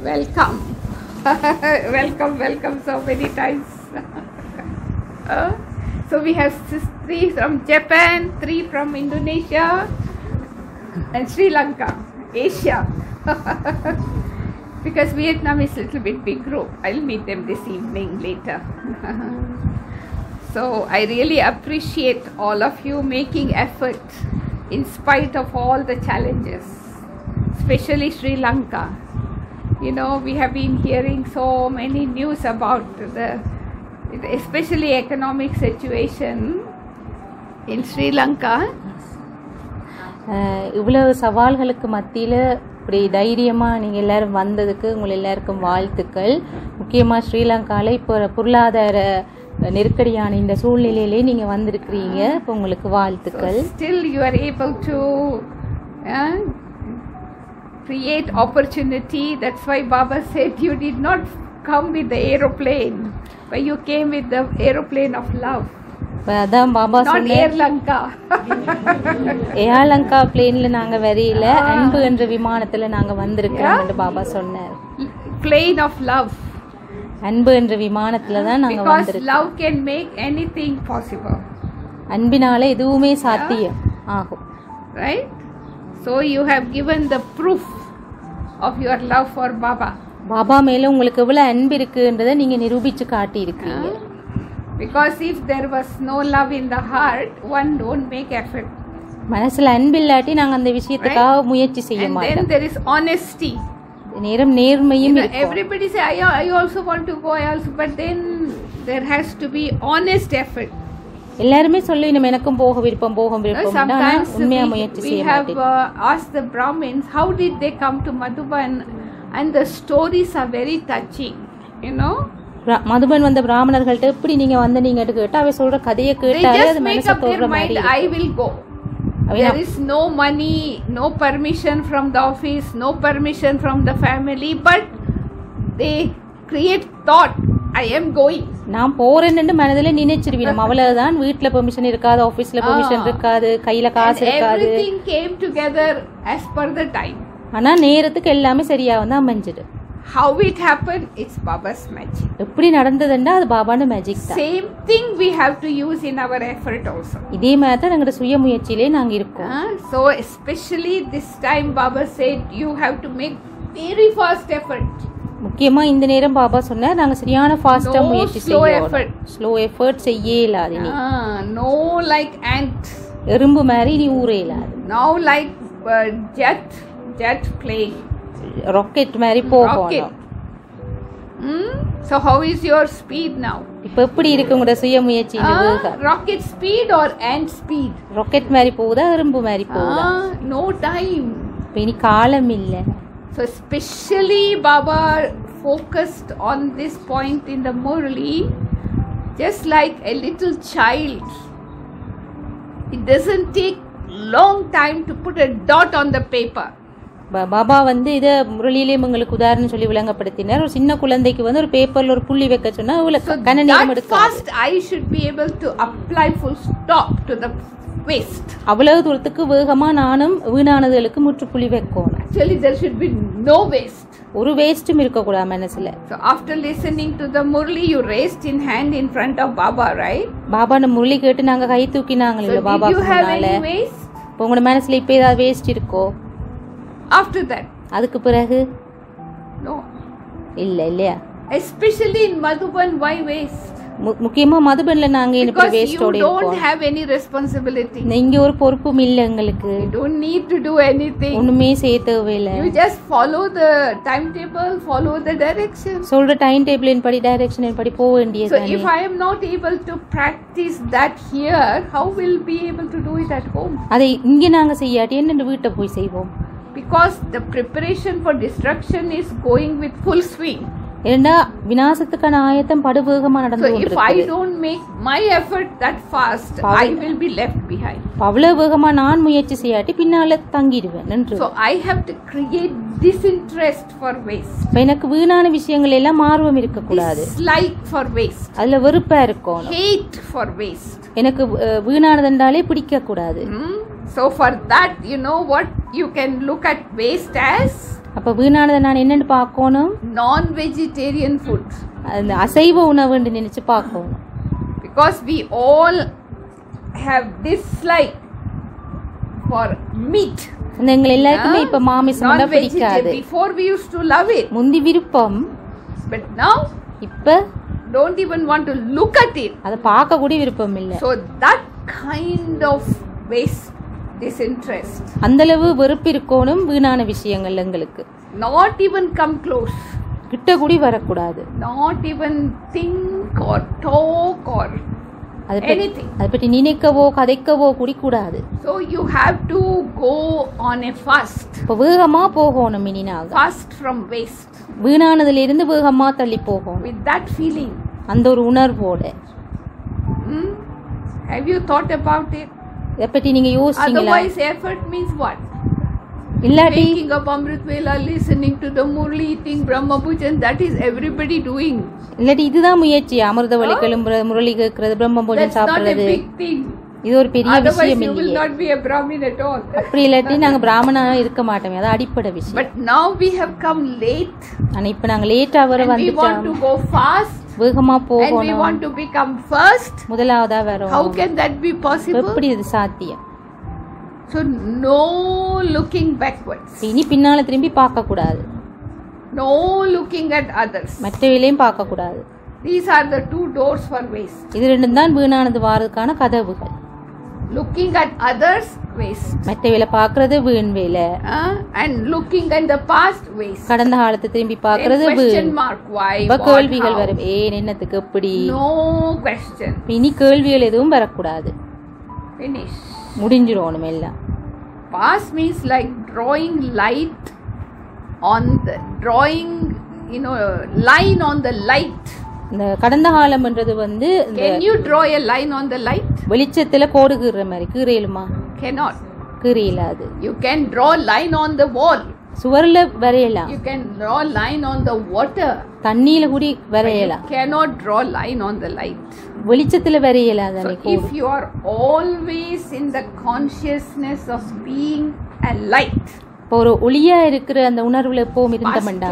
Welcome. welcome so many times. So we have 3 from Japan, 3 from Indonesia and Sri Lanka, Asia. Because Vietnam is a little bit big group. I'll meet them this evening later. So I really appreciate all of you making effort in spite of all the challenges, especially Sri Lanka. You know, we have been hearing so many news about especially economic situation in Sri Lanka. இவ்வளவு சவால்களுக்கு மத்தியில் இப்படி தைரியமாக நீங்கள் எல்லோரும் வந்ததுக்கு உங்கள் எல்லாருக்கும் வாழ்த்துக்கள். முக்கியமாக ஸ்ரீலங்காவில் இப்போ பொருளாதார நெருக்கடியான இந்த சூழ்நிலையிலே நீங்கள் வந்திருக்கிறீங்க. இப்போ உங்களுக்கு வாழ்த்துக்கள். Still you are able to create opportunity. That's why Baba said you did not come with the aeroplane, but you came with the aeroplane of love. அதான் பாபா சொன்னார், Air Lanka. ஏர் லங்கா பிளேன்ல நாங்க வரையில, அன்பு என்ற விமானத்துல நாங்க வந்திருக்கிறோம் என்று பாபா சொன்னார். Plane of love. அன்பு என்ற விமானத்துல தான் நாங்க வந்திருக்கோம். Because love can make anything possible. அன்பினால எதுவுமே சாத்தியம் ஆகும். Right? So you have given the proof of your love for Baba. Baba மேல உங்களுக்கு எவ்வளவு அன்பு இருக்குன்றதை நீங்க நிரூபிச்சு காட்டி இருக்கீங்க. Because if there was no love in the heart, one don't make effort. மனசுல அன்பு இல்லாட்டி நாங்க அந்த விஷயத்துக்காக முயற்சி செய்ய மாட்டோம். And then there is honesty. நேரம் நேர்மையும் இருக்கும். Everybody say I also want to go, but then there has to be honest effort. எல்லாருமே சொல்லுவீங்க எனக்கும் போக விருப்பம் Sometimes உண்மையா முயற்சி செய்ய மாட்டேன். We have asked the Brahmins how did they come to Madhuban, and the stories are very touching, you know. Madhuban வந்த பிராமணர்கள்ட்ட எப்படி நீங்க வந்தீங்க கேட்டா அவ சொல்ற கதையை கேட்டாலே அது மனசுல தோன்ற மாதிரி இருக்கு. I will go. There is no money, no permission from the office, no permission from the family, but they create thought I am going. நான் போறேன்னு மனதில நினைச்சிருவீங்க. அவ்வளவுதான். வீட்ல பெர்மிஷன் இருக்காது, ஆபீஸ்ல பெர்மிஷன் இருக்காது, கையில காசு இருக்காது. Everything came together as per the time. ஆனா நேரத்துக்கு எல்லாமே சரியா வந்து அமைஞ்சிடு. How it happened? It's Baba's magic. எப்படி நடந்ததுன்னா அது பாபாவோட மேஜிக் தான். Same thing we have to use in our effort also. இதே மாதிரி தான் எங்க சுய முயற்சியிலே நாங்க இருக்கோம். So especially this time Baba said you have to make very fast effort. முக்கியமா இந்த நேரம் பாபா சொன்னார் நாங்க சரியான ஃபாஸ்டா முயற்சி செய்யணும். ஸ்லோ எஃபர்ட் செய்யலாது நீ. No like ant. எறும்பு மாதிரி நீ ஊறேலாது. Now like jet plane. Rocket மாதிரி போகணும். So how is your speed now? இப்போ எப்படி இருக்கு உங்க சுய முயற்சி வேகம்? Rocket speed or ant speed? Rocket மாதிரி போகுதா எறும்பு மாதிரி போகுதா? No time. இனி காலம் இல்ல. So especially Baba focused on this point in the Murli, just like a little child. It doesn't take long time to put a dot on the paper. Baba வந்து இத முரளியிலே உங்களுக்கு உதாரணம் சொல்லி விளங்கப்படுத்தினார். ஒரு சின்ன குழந்தைக்கு வந்து ஒரு பேப்பர்ல ஒரு புள்ளி வைக்க சொன்னா கன நேரம் எடுக்கும். First I should be able to apply full stop to the waste. அவ்வளவு தூரத்துக்கு வேகமா நானும் வீணானதுகளுக்கு முற்றுப்புள்ளி வைக்கணும். Actually there should be no waste. ஒரு வேஸ்டும் இருக்க கூடாது மனசுல. So after listening to the Murli you raised in hand in front of Baba, right? Baba நம்ம முரளி கேட்டு நாங்க கை தூக்கினாங்களே பாபா முன்னால. So did you have any waste? உங்க மனசுல இப்ப ஏதாவது வேஸ்ட் இருக்கோ? After that அதுக்கு பிறகு no இல்லையா? Especially in Madhuban, why waste? முக்கியமா மதுபன்ல நாங்க என்ன வேஸ்ட் ஓட இருக்கோம். You don't have any responsibility. நீங்க ஒரு பொறுப்பும் இல்ல உங்களுக்கு. You don't need to do anything. ஒண்ணுமே செய்ய தேவையில்லை. You just follow the timetable, follow the direction. சொல்ற டைம் டேபிளின் படி டைரக்ஷனின் படி போக வேண்டியதுதானே. So if I am not able to practice that here, how will be able to do it at home? அதை இங்க நாங்க செய்யாட்டி என்ன வீட்டை போய் செய்வோம்? Because the preparation for destruction is going with full swing. ஏண்டா விநாசத்துக்கான ஆயத்தம் படுவேகமா நடந்து கொண்டிருக்கு. So if I don't make my effort that fast, I will be left behind. அவ்வளவு வேகமா நான் முயற்சி செய்யாட்டி பின்னால தங்கிடுவேன் என்று. So I have to create disinterest for waste. எனக்கு வீணான விஷயங்கள் எல்லாம் ஆர்வம் இருக்க கூடாது. Dislike for waste. அதுல வெறுப்பா இருக்கணும். Hate for waste. எனக்கு வீணானதென்றாலே பிடிக்க கூடாது. So for that, you know what, you can look at waste as அப்ப வீணானதை நான் என்னன்னு பார்க்கணும்? Non-vegetarian food. அந்த அசைவ உணவுன்னு நினைச்சு பார்க்கணும். Because we all have dislike for meat. எங்கள் எல்லாருக்குமே இப்ப மாமிசம் பிடிக்காது. Before we used to love it. முந்தி விருப்பம். But now இப்ப don't even want to look at it. அத பார்க்க கூட விருப்பம் இல்ல. So that kind of waste, disinterest. அந்தளவு வெறுப்பு இருக்கணும் வீணான விஷயங்கள் எங்களுக்கு. Not even come close. கிட்ட கூட வரக்கூடாது. Not even think or talk or anything. அதை பற்றி நினைக்கவோ கதைக்கவோ கூட கூடாது. So you have to go on a fast. இப்போ வேகமா போகணும் இனினாக. Fast from waste. வீணானதுல இருந்து வேகமா தள்ளி போகணும். With that feeling. அந்த ஒரு உணர்வோட. Have you thought about it? இதை பற்றி நீங்க யோசிச்சீங்களா? Otherwise effort means what? இல்லாட்டி Waking up Amrit Vela, listening to the Murli, eating Brahma Bhujan, that is everybody doing. இல்லாட்டி இதுதான் முயற்சி. அமிர்த வழி கிளம்புறது, முரளி கேட்கறது, பிரம்ம பூஜன் சாப்பிடுறது. That's not a big thing. இது ஒரு பெரிய விஷயம் இல்லையே. Otherwise you will not be a Brahmin at all. அப்படி இல்லாட்டி நாங்க பிராமணா இருக்க மாட்டோம். அது அடிப்படை விஷயம். But now we have come late. ஆனா இப்ப நாங்க லேட்டா வர வந்துட்டோம். We want to go fast. வேகமா போகணும். And we want to become first. முதலாவதா வரோம். How can that be possible? எப்படி இது சாத்தியம்? So no looking backwards. இனி பின்னால திரும்பி பார்க்க கூடாது. No looking at others. மற்றவங்களையும் பார்க்க கூடாது. These are the two doors for waste. இது ரெண்டும் தான் வீணானது வாரதுக்கான கதவுகள். Looking at others, waste. மற்றவங்களை பார்க்கறது வீண் வேலை. And looking at the past, waste. கடந்த காலத்தை திரும்பி பார்க்கறது வீண். Question mark, why? கேள்விகள் வரும். ஏன், என்னத்துக்கு, எப்படி? No question. இனி கேள்விகள் எதுவும் வரக்கூடாது. Finish. முடிஞ்சிரோணும் எல்லாம். Past means like drawing light on the line on the light. இந்த கடந்த காலம்ன்றது வந்து Can you draw a line on the light? வெளிச்சத்துல கோடு கீறுற மாதிரி கீறேலுமா? Cannot. கீறலாது. You can draw line on the wall. சுவர்ல வரையலாம். You can draw line on the water. தண்ணியில கூட வரையலாம். Cannot draw line on the light. வெளிச்சத்துல வரையலாது. So if you are always in the consciousness of being a light, ஒரு ஒளியா இருக்கிற அந்த உணர்வுல எப்பவும் இருந்தமண்டா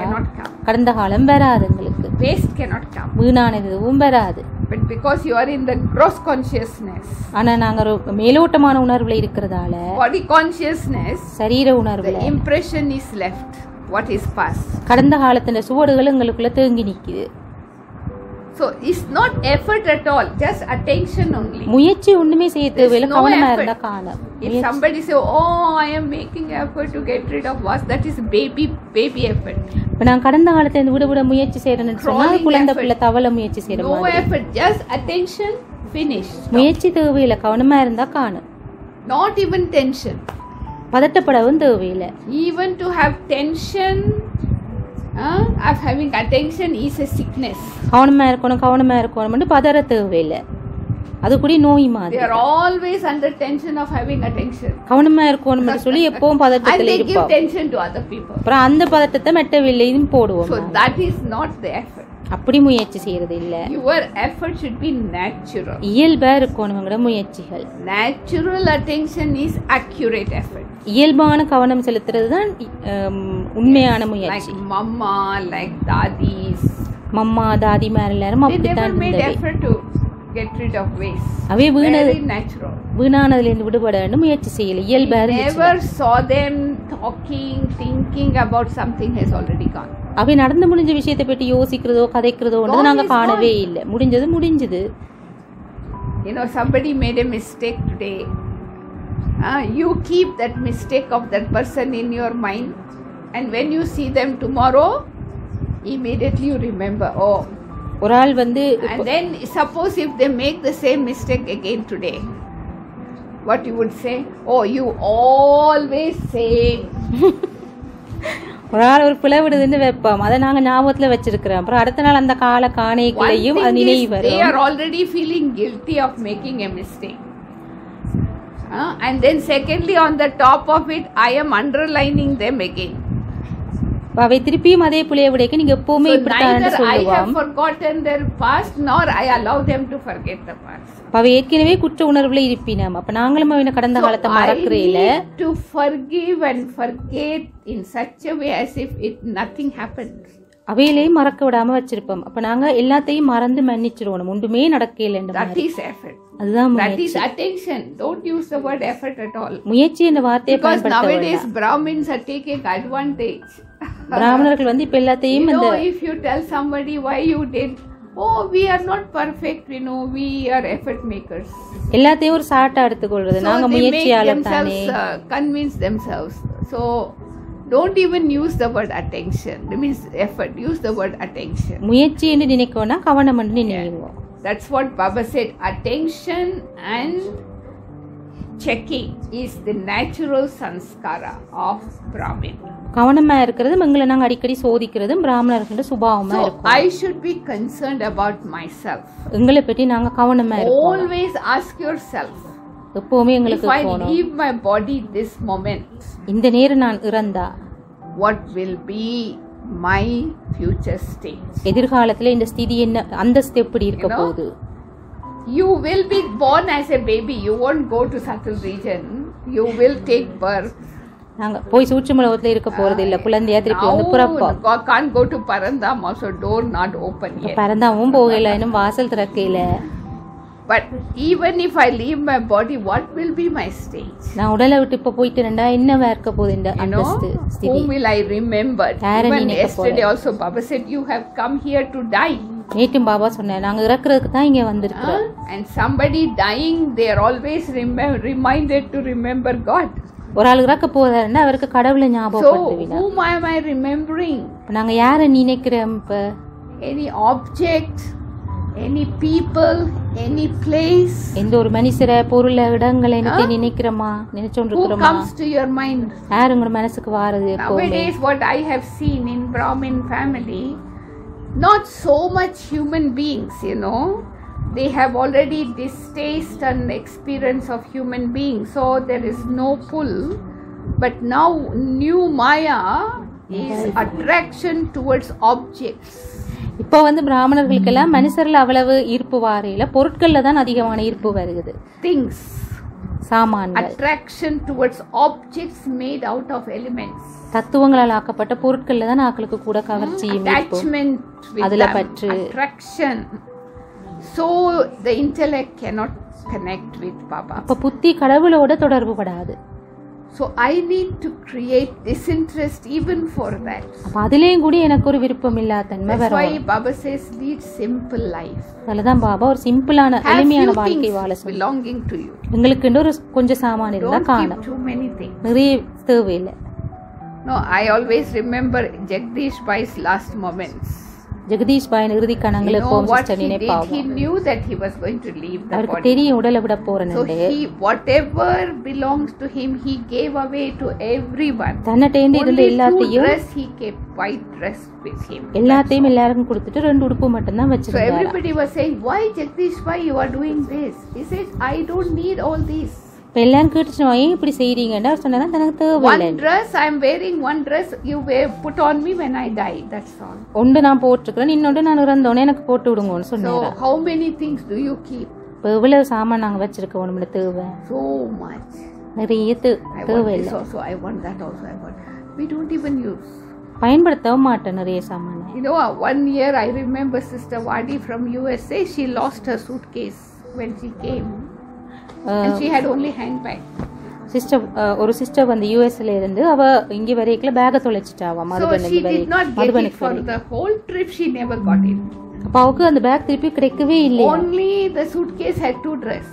கடந்த காலம் வராது. உங்களுக்கு waste cannot come. வீணானது எதுவும் வராது. But because you are in the gross consciousness, ஆனா நாங்க மேலோட்டமான உணர்வுல இருக்கிறதால body consciousness, சரீர உணர்வுல the impression is left. What is past? கடந்த காலத்தின் சுவடுகள் உங்களுக்குள்ள தேங்கி நிக்குது. So it's not effort at all, just attention only. முயற்சி ஒண்ணுமே செய்ய தேவையில்லை. கவனமா இருந்தா காணும். If somebody say, oh, I am making effort to get rid of was, that is baby effort. இப்ப நான் கடந்த காலத்துல இந்த விட முயற்சி செய்யறேன்னு சொன்னா குழந்தை பிள்ளை தவள முயற்சி செய்யற மாதிரி. No effort, just attention, finish. முயற்சி தேவையில்லை. கவனமா இருந்தா காணும். Not even tension. பதட்டப்படவும் தேவையில்லை. Even to have tension of having attention is a sickness. கவனமா இருக்கணும் பதற தேவையில்லை. அது கூட நோய் மாதிரி. They are always under tension of having attention. கவனமா இருக்கணும் சொல்லி எப்பவும் பதட்டத்துல இருப்பாங்க. And they give tension to other people. அப்புறம் அந்த பதட்டத்தை மெட்டவில்லையும் போடுவோம். So that is not the effort. அப்படி முயற்சி செய்யறது இல்ல. Your effort should be natural. இயல்பா இருக்கணும்ங்கற முயற்சிகள். Natural attention is accurate effort. இயல்பான கவனம் செலுத்துறது தான் உண்மையான முயற்சி. Like mama, like dadis. Mamma தாதிமார் எல்லாரும் அப்படித்தான் made effort to get rid of waste. Away very natural. வீணானதுல இருந்து விடுபடணும் முயற்சி செய்யல. இயல்பா இருந்துச்சு. Never saw them talking, thinking about something has already gone. அவை நடந்து முடிஞ்ச விஷயத்தை பற்றி யோசிக்கிறதோ கதைக்கிறதோ நாங்க காணவே இல்லை. முடிஞ்சது. You know, somebody made a mistake today. You keep that mistake of that person in your mind, and when you see them tomorrow, immediately you remember, oh. ஒரு ஆள் வந்து and then suppose if they make the same mistake again today, what you would say? Oh, you always say. ஒரு ஆள் ஒரு பிழை விடுதுன்னு வைப்போம். அதை நாங்க ஞாபகத்துல வச்சிருக்கிறோம். அப்புறம் அடுத்த நாள் அந்த கால காணைகளையும் நினைவு வரும். They are already feeling guilty of making a mistake. And then secondly, on the top of it, I am underlining them again. அவை திருப்பியும் அதே புள்ளைய விடைக்கு நீங்க எப்பவுமே இப்படித்தான் Neither I சொல்லுவாங்க. have forgotten their past, nor I allow them to forget the past. அவை ஏற்கனவே குற்ற உணர்வுல இருப்பினம். அப்ப நாங்களும் அவன கடந்த காலத்தை I மறக்கறேல. need to forgive and forget in such a way as if nothing happened. அவையிலேயே மறக்க விடாம வச்சிருப்போம். அப்ப நாங்க எல்லாத்தையும் மறந்து மன்னிச்சிருவோம். ஒன்றுமே நடக்கல. That is effort. அதுதான் That is attention. Don't use the word effort at all. முயற்சி என்ற வார்த்தையை Because பயன்படுத்த nowadays Brahmins are taking advantage. பிராமணர்கள் வந்து இப்ப எல்லாத்தையும் இந்த if you tell somebody why you did, oh, we are not perfect, we are effort makers. எல்லாத்தையும் ஒரு சாட்டா எடுத்துக்கொள்றது. நாங்க So they make முயற்சியாளர் தானே. themselves convince themselves. So don't even use the word attention. It means effort. Use the word attention. முயற்சி என்று நினைக்கோனா கவனம் என்று நினைவோம். That's what Baba said. Attention and checking is the natural sanskara of Brahmin. கவனமா இருக்கிறது எங்களை நாங்க அடிக்கடி சோதிக்கிறது பிராமணர்களோட சுபாவமா So இருக்கும். I should be concerned about myself. எங்களை பற்றி நாங்க கவனமா இருக்கோம். Always ask yourself. எப்பவுமே If எங்களுக்கு I தோணும். leave my body this moment, இந்த நேரம் நான் இறந்தா what will be my future state? எதிர்காலத்துல இந்த ஸ்திதி என்ன அந்த எப்படி இருக்க போகுது? You will be born as a baby. You won't go to subtle region. You will take birth. நாங்க போய் சூட்சும லோகத்துல இருக்க போறது இல்ல. குழந்தையா திருப்பி வந்து பிறப்போம். God can't go to Parandam also, door not open yet. பரந்தாவும் போகல, இன்னும் வாசல் திறக்கல. But even if I leave my body, what will be my state? நான் உடலை விட்டு இப்ப போயிட்டேன்டா என்னவா இருக்க போகுது இந்த அந்த ஸ்திதி? Whom will I remember? Even yesterday also Baba said you have come here to die. நேற்றும் பாபா சொன்னேன் நாங்க இறக்குறதுக்கு தான் இங்க வந்திருக்கோம். And somebody dying, they are always reminded to remember God. ஒரு ஆள் இறக்க போறாருன்னா அவருக்கு கடவுளை ஞாபகப்படுத்துவீங்க. So whom am I remembering? நாங்க யாரை நினைக்கிறோம் இப்ப? Any object, any people, any place? எந்த ஒரு மனுஷரை பொருளை இடங்களை நினைக்கிறோமா நினைச்சோண்டு Who இருக்கிறோமா? comes to your mind? யாரு உங்க மனசுக்கு வாரது எப்பவுமே? Nowadays what I have seen in Brahmin family, not so much human beings, they have already distaste and experience of human beings, so there is no pull. But now new Maya is attraction towards objects. இப்போ வந்து பிராமணர்களுக்கு எல்லாம் மனுஷர்ல அவ்வளவு ஈர்ப்பு வாரையில பொருட்கள்ல தான் அதிகமான ஈர்ப்பு வருகிறது. Things, சாமான்கள், attraction towards objects made out of elements. தத்துவங்களால் ஆக்கப்பட்ட பொருட்கள்ல தான் ஆக்களுக்கு கூட கவர்ச்சியும் attachment with அதுல them, பற்று, attraction. So the intellect cannot connect with Baba. அப்ப புத்தி கடவுளோட தொடர்பு படாது. So I need to create disinterest even for that. அப்ப அதிலேயும் கூட எனக்கு ஒரு விருப்பம் இல்லாத தன்மை வரும். That's why Baba says lead simple life. அதனாலதான் பாபா ஒரு சிம்பிளான எளிமையான வாழ்க்கை வாழ சொல்றார். Belonging to you. உங்களுக்கு ஒரு கொஞ்சம் சாமான் இருந்தா காணும். Too many things. நிறைய தேவையில்லை. No, I always remember Jagdish Bhai's last moments. Jagadish பாயின் இறுதி கணங்களை போம் sister நினைப்பாவும். He knew that he was going to leave the அவருக்கு body. தெரியும் உடலை விட போறேன்னு. So he, whatever belongs to him, he gave away to everyone. தன்னட்டேந்து இருந்த எல்லாத்தையும் he kept white dress with him. எல்லாத்தையும் எல்லாருக்கும் கொடுத்துட்டு ரெண்டு உடுப்பு மட்டும் தான் வச்சிருந்தாரு. So everybody was saying, why Jagdish, why you are doing this? He said, I don't need all this. எல்லாரும் கேட்டுச்சு ஏன் இப்படி செய்றீங்கன்னு அவர் சொன்னா தனக்கு தேவையில்லை. One dress I am wearing, one dress you put on me when I die, that's all. ஒன்று நான் போட்டுக்கிறேன், இன்னொன்று நான் இறந்தோன்னே எனக்கு போட்டு விடுங்கன்னு சொன்னாரு. So how many things do you keep? இப்போ எவ்வளவு சாமான் நாங்க வச்சிருக்கோம் நம்மளுக்கு தேவை? So much. நிறைய தேவையில்லை. So I want that also. I want. We don't even use. பயன்படுத்தவும் மாட்டேன் நிறைய சாமான். One year I remember Sister Wadi from USA, she lost her suitcase when she came. And she had only handbag. Sister ஒரு sister வந்து யுஎஸ்ல இருந்து அவ இங்க வரைக்குள்ள பேக்க தொலைச்சிட்டாவா மதுபனுக்கு வரை. மதுபனுக்கு for the whole trip she never got it. அப்ப அவக்கு அந்த பேக் திருப்பி கிடைக்கவே இல்லை. Only the suitcase had 2 dress.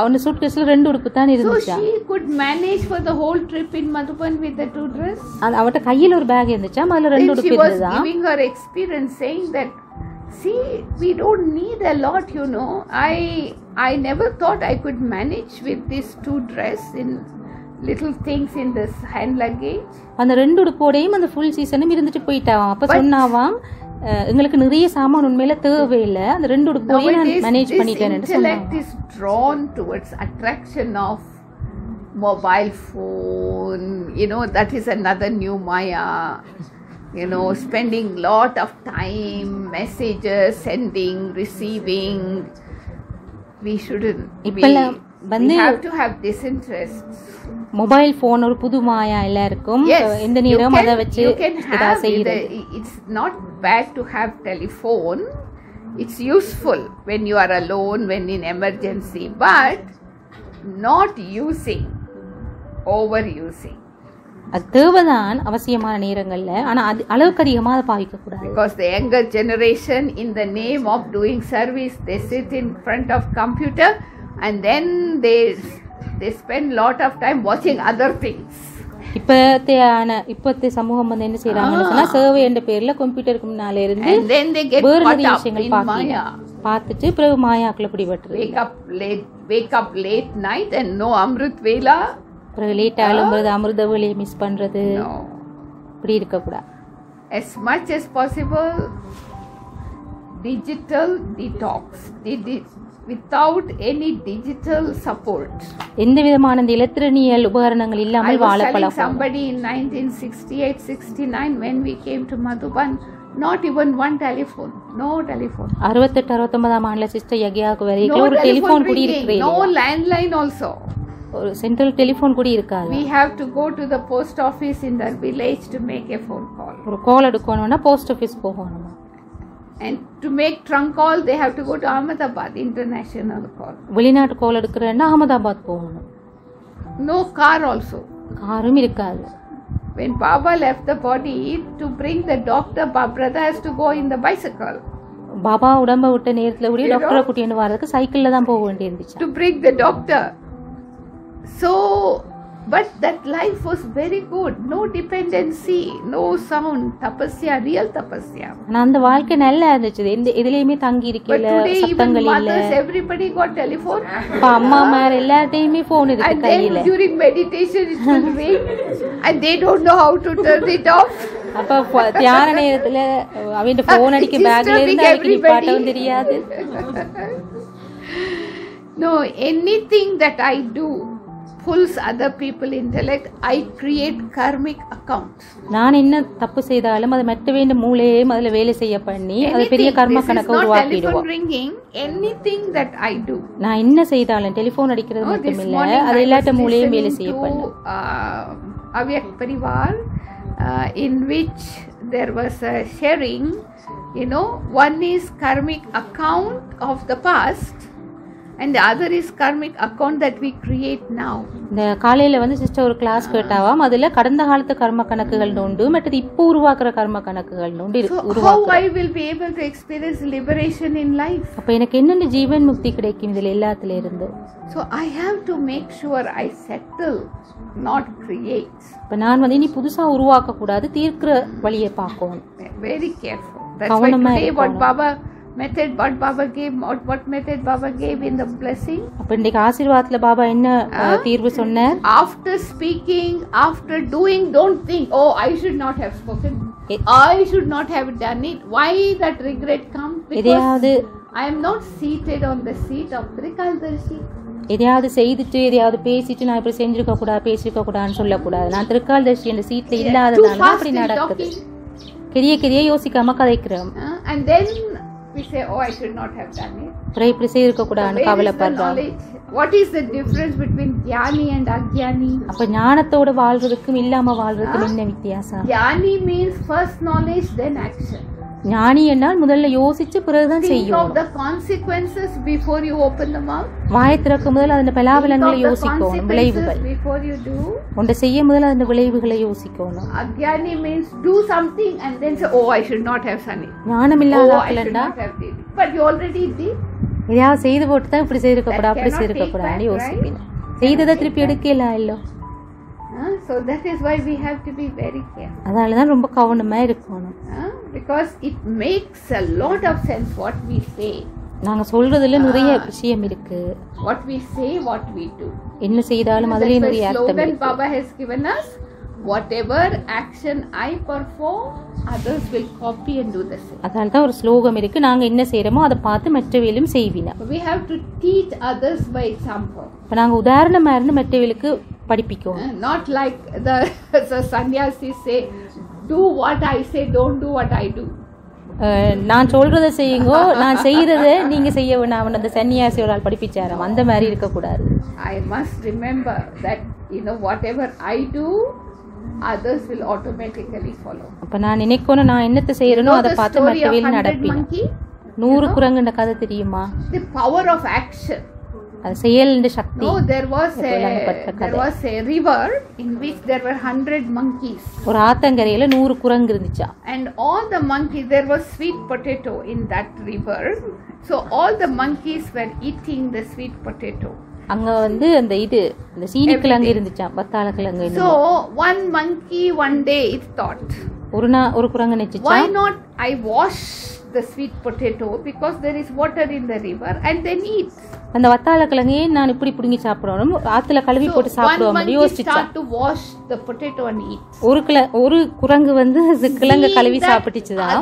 அவன சூட்கேஸ்ல ரெண்டு உடுப்பு தான் இருந்துச்சு. So she could manage for the whole trip in Madhuban with the 2 dress. அவட்ட கையில ஒரு பேக் இருந்துச்சு, அதுல ரெண்டு உடுப்பு இருந்ததா. She was giving her experience saying that see, we don't need a lot, I never thought I could manage with these 2 dress in little things in this hand luggage. அந்த ரெண்டு உடுப்போடையும் அந்த ஃபுல் சீசனும் இருந்துட்டு போயிட்டாவாம். அப்ப சொன்னாவாம் எங்களுக்கு நிறைய சாமான் உண்மையில தேவையில்லை, அந்த ரெண்டு உடுப்போடையும் நான் மேனேஜ் பண்ணிட்டேன்னு சொன்னாங்க. Intellect is drawn towards attraction of mobile phone, that is another new Maya. Spending lot of time, messages, sending, receiving. We shouldn't. We have to have disinterest. Mobile phone ஒரு புது மாயா எல்லாருக்கும் எந்த நேரம் அதை வச்சு it's not bad to have telephone. It's useful when you are alone, when in emergency, but not using, overusing. அது தேவைதான் அவசியமான நேரங்கள்ல, ஆனா அளவுக்கு அதிகமா அதை பாவிக்க கூடாது. Because the younger generation, in the name of doing service, they sit in front of computer and then they spend lot of time watching other things. இப்பത്തെ சமூகம் வந்து என்ன செய்யறாங்கன்னு சொன்னா சேவை என்ற பேர்ல கம்ப்யூட்டருக்கு முன்னால இருந்து வேறு விஷயங்கள் பார்த்துட்டு பிறகு மாயாக்குள்ள பிடிபட்டு wake up late night and no amrit vela. பிறகு லேட் ஆகும்போது அமிர்த வேலையை மிஸ் பண்றது இப்படி இருக்க கூடாது. As much as possible digital detox, without any digital support. எந்த விதமான இந்த எலக்ட்ரானியல் உபகரணங்கள் இல்லாமல் வாழ பழகும். Somebody in 1968-69 when we came to Madhuban, not even one telephone, no telephone. 68-69 ஆண்டுல சிஸ்டர் யகியாக்கு வரைக்கும் ஒரு டெலிபோன் கூட இருக்கவே இல்லை. No landline also. ஒரு சென்ட்ரல் டெலிபோன் கூட இருக்காது. We have to go to the post office in the village to make a phone call. ஒரு கால் எடுக்கணும்னா போஸ்ட் ஆபீஸ் போகணும். And to make trunk call they have to go to Ahmedabad, international call. வெளிநாட்டு கால் எடுக்கறேன்னா அகமதாபாத் போகணும். No car also. காரும் இருக்காது. When Baba left the body, to bring the doctor, brother has to go in the bicycle. Baba உடம்ப விட்ட நேரத்துல கூட டாக்டரை கூட்டிட்டு வரதுக்கு சைக்கிள்ல தான் போக வேண்டியிருந்துச்சு. To bring the doctor. So, but that life was very good. No dependency, no sound, tapasya, real tapasya. அந்த வாழ்க்கை நல்லா இருந்துச்சு. எதிலேயுமே தங்கி இருக்கல, சத்தங்கள் இல்ல. Everybody got telephone. அம்மா மார் எல்லார்ட்டயுமே போன் இருக்கு கையில. And then during meditation it will ring and they don't know how to turn it off. அப்ப தியான நேரத்துல அவன் போன் அடிக்க பேக்ல இருந்து அதுக்கு பாட்டவும் தெரியாது. No, anything that I do pulls other people intellect. I create karmic accounts. நான் என்ன தப்பு செய்தாலும் அது மற்ற வேண்ட மூளையே முதல்ல வேலை செய்ய பண்ணி அது பெரிய கர்ம கணக்கு உருவாக்கிடுவோம். Anything that I do. நான் என்ன செய்தாலும் டெலிபோன் அடிக்கிறது மட்டும் இல்ல, அது எல்லாட்ட மூளையே வேலை செய்ய பண்ணு. Avyak Parivar, in which there was a sharing, one is karmic account of the past and the other is karmic account that we create now. இந்த காலையில வந்து சிஸ்டர் ஒரு கிளாஸ் கேட்டாவாம், அதுல கடந்த காலத்து கர்ம கணக்குகள் உண்டு, மற்றது இப்போ உருவாக்குற கர்ம கணக்குகள் உண்டு. How I will be able to experience liberation in life? அப்ப எனக்கு என்னென்ன ஜீவன் முக்தி கிடைக்கும் இதுல எல்லாத்துல இருந்து? So I have to make sure I settle, not create. இப்ப நான் வந்து இனி புதுசா உருவாக்க கூடாது, தீர்க்கிற வழியை பார்க்கணும். Very careful. That's why today what Baba gave, what method Baba gave in the blessing. அப்ப இன்னைக்கு ஆசீர்வாதத்துல பாபா என்ன தீர்வு சொன்னார்? After speaking, after doing, don't think, oh, I should not have spoken, I should not have done it. Why that regret comes? Because I am not seated on the seat of Trikaldarshi. எதையாவது செய்துட்டு எதையாவது பேசிட்டு நான் இப்படி செஞ்சிருக்க கூடாது, பேசிருக்க கூடாதுன்னு சொல்லக்கூடாது. நான் திருக்கால்தர்ஷி அந்த சீட்ல இல்லாததால அப்படி நடக்குது. கிரிய யோசிக்காம கதைக்கிறோம். And then we say, oh, I should not have done it. இப்படி செய்திருக்க கூடாதுன்னு கவலைப்படுறோம். What is the difference between jnani and ajnani? அப்ப ஞானத்தோட வாழ்றதுக்கும் இல்லாம வாழ்றதுக்கும் என்ன வித்தியாசம்? Jnani means first knowledge then action. ஞானி என்றால் முதல்ல யோசிச்சு பிறகுதான் செய்யும். Think of the consequences before you open the mouth. வாய் திறக்கும் முதல்ல அதன் பலாபலங்களை யோசிக்கணும், விளைவுகள். Before you do, ஒன்றை செய்ய முதல்ல அதன் விளைவுகளை யோசிக்கணும். Ajnani means do something and then say, oh, I should not have done it. ஞானம் இல்லாதவர்கள்டா, but you already did. எதையாவது செய்து போட்டு தான் இப்படி செய்திருக்க கூடாது, அப்படி செய்திருக்க கூடாதுன்னு யோசிப்பேன். செய்ததை திருப்பி எடுக்கல இல்லோ. So that is why we have to be very careful. அதனாலதான் ரொம்ப கவனமா இருக்கணும். Because it makes a lot of sense what we say. நாங்க சொல்றதுல நிறைய விஷயம் இருக்கு. What we say, what we do. என்ன செய்தாலும் அதுலயே நிறைய அர்த்தம் இருக்கு. Baba has given us, whatever action I perform, others will copy and do the same. அதனால தான் ஒரு ஸ்லோகம் இருக்கு, நாங்க என்ன செய்யறோமோ அதை பார்த்து மற்றவர்களும் செய்வினா. We have to teach others by example. இப்ப நாங்க உதாரணமா இருந்து மற்றவர்களுக்கு படிப்பிக்கும். Not like the sannyasis say, do what I say, don't do what I do. நான் சொல்றதை செய்யுங்கோ, நான் செய்யறதை நீங்க செய்ய வேணாம். அந்த சன்னியாசியோட படிப்பிச்சாராம். அந்த மாதிரி இருக்கக்கூடாது. I must remember that whatever I do, others will automatically follow. அப்ப நான் நினைக்கணும் நான் என்னத்தை செய்யறனோ அதை பார்த்து மற்றவர்கள் நடப்பேன். 100 குரங்குன்ற கதை தெரியுமா? The power of action. அது செயலின் சக்தி. No, there was a river in which there were 100 monkeys. ஒரு ஆத்தங்கரையில 100 குரங்கு இருந்துச்சா. And all the monkeys, there was sweet potato in that river. So all the monkeys were eating the sweet potato. அங்க அந்த சீனி கிழங்கு இருந்துச்சா, வத்தாள கிழங்கு. So one monkey one day it thought, ஒரு குரங்கு நினைச்சுச்சா, why not I wash the sweet potato because there is water in the river and then eat. அந்த வத்தாள கிழங்கையே நான் இப்படி புடுங்கி சாப்பிடணும், ஆத்துல கழுவி போட்டு சாப்பிடுவோம் யோசிச்சா. To wash the potato and eat. ஒரு குரங்கு கிழங்க கழுவி சாப்பிட்டுச்சுதான்.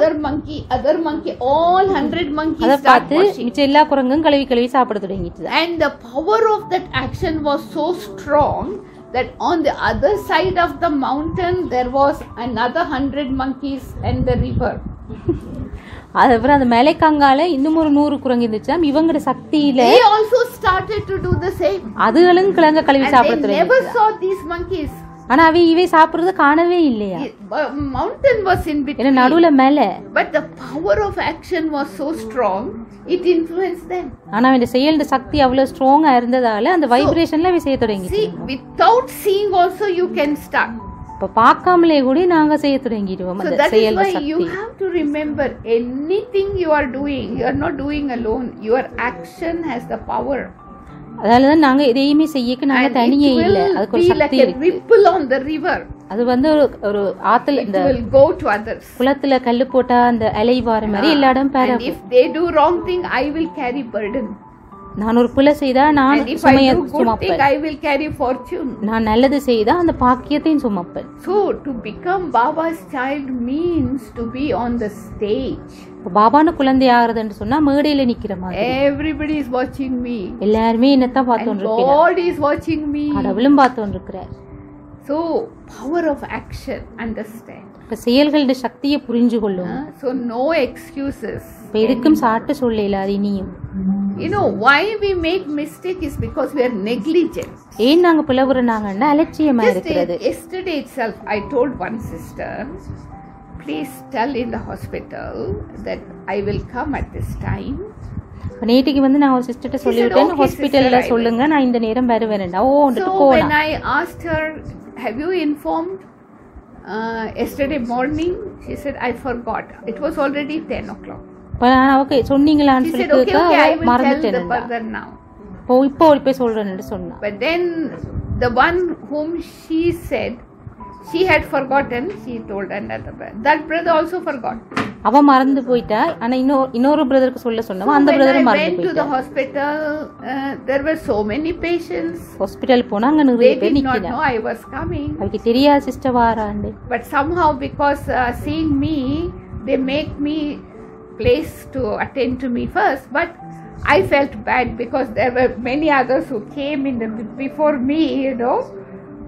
Other monkey all 100 monkeys அத பார்த்து மிச்ச எல்லா குரங்கும் கழுவி சாப்பிட தொடங்கிச்சு. And the power of that action was so strong that on the other side of the mountain there was another 100 monkeys and the river. அதுக்கப்புறம் அந்த மலைக்காங்கால இன்னும் ஒரு 100 குரங்கு இருந்துச்சாம். இவங்களோட சக்தியில they also started to do the same. அதுகளும் கிழங்க கழுவி சாப்பிட தொடங்கிச்சு. Never saw these monkeys. ஆனா இவை சாப்பிடுறது காணவே இல்லையா. Mountain was in between. நடுவுல மேல. But the power of action was so strong, it influenced them. ஆனா இந்த செயல்ட சக்தி அவ்வளவு ஸ்ட்ராங்கா இருந்ததால அந்த வைப்ரேஷன்ல அவை செய்ய தொடங்கிச்சு. See, without seeing also you can start. இப்ப பார்க்காமலே கூட நாங்க செய்ய தொடங்கிடுவோம் அந்த செயல்ட சக்தி. So that is why you have to remember, anything you are doing, you are not doing alone. Your action has the power. அதனாலதான் நாங்க எதையுமே செய்யக்கு நாங்க தனியே இல்ல, அதுக்கு ஒரு சக்தி இருக்கு. Ripple on the river. அது ஒரு ஆத்துல இந்த go to others. குளத்துல கல்லு போட்டா அந்த அலை வர மாதிரி எல்லா இடம் பரவும். And if they do wrong thing, I will carry burden. நான் ஒரு புல செய்தா நான் சுமையை சுமப்பேன். I will carry fortune. நான் நல்லது செய்தா அந்த பாக்கியத்தையும் சுமப்பேன். So to become Baba's child means to be on the stage. பாபான குழந்தை ஆகிறதுன்னு சொன்னா மேடையில நிக்கிற மாதிரி. Everybody is watching me. எல்லாரும் என்னத்தான் பார்த்துட்டு இருக்காங்க. God is watching me. கடவுளும் பார்த்துட்டு இருக்கார். So power of action, understand. இப்ப செயல்களோட சக்தியை புரிஞ்சு கொள்ளும். So no excuses. எதுக்கும் சாட்டு சொல்லல அது இனியும். Why we make mistake is because we are negligent. ஏன் நாங்க பிளவுறனாங்கன்னா அலட்சியமா இருக்கிறது. Yesterday itself I told one sister, please tell in the hospital that I will come at this time. நேத்திக்கு நான் ஒரு சிஸ்டர்ட்ட சொல்லிட்டேன், ஹாஸ்பிடல்ல சொல்லுங்க நான் இந்த நேரம் வருவேன்டா. So when I asked her, have you informed yesterday morning, she said I forgot. It was already 10 o'clock. Okay சொன்னீங்களான்னு சொல்லி மறந்துட்டேன். இப்போ போய் சொல்றேன்னு சொன்னா. But then the one whom she said she had forgotten, she told another brother. That brother also forgot. அவ மறந்து போயிட்டா. ஆனா இன்னொரு பிரதருக்கு சொன்னவன் அந்த பிரதரும் மறந்து போயிட்டா. Went to the hospital, there were so many patients. Hospital போனா அங்க நிறைய பேர் நிக்கறாங்க. They did not know I was coming. அவருக்கு தெரியாது sister வாரான்னு. But somehow because seeing me, they make me place to attend to me first, but I felt bad because there were many others who came in before me,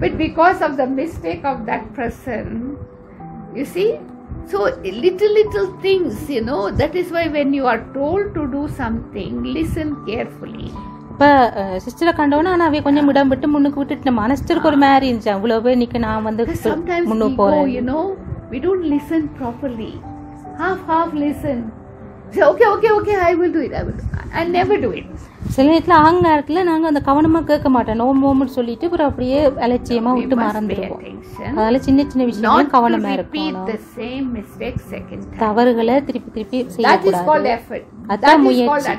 but because of the mistake of that person, you see. So little things, that is why when you are told to do something, listen carefully. இப்ப சிஸ்டரை கண்டோன்னா அவை கொஞ்சம் இடம் விட்டு முன்னுக்கு விட்டுட்டு மனஸ்டருக்கு ஒரு மாதிரி இருந்துச்சு. அவ்வளவு பேர் நிக்க நான் முன்னுக்கு போறேன். We don't listen properly. Half listen. Say okay, I will do it. I never do it. சில நேரத்துல அகங்காரத்துல நாங்க அந்த கவனமா கேட்க மாட்டோம். நோம்பு சொல்லிட்டு அப்புறம் அப்படியே அலட்சியமா விட்டு மறந்துடுவோம். அதனால சின்ன விஷயம் கவனமா இருக்கணும். தவறுகளை திருப்பி செய்யக்கூடாது. அதான் முயற்சி,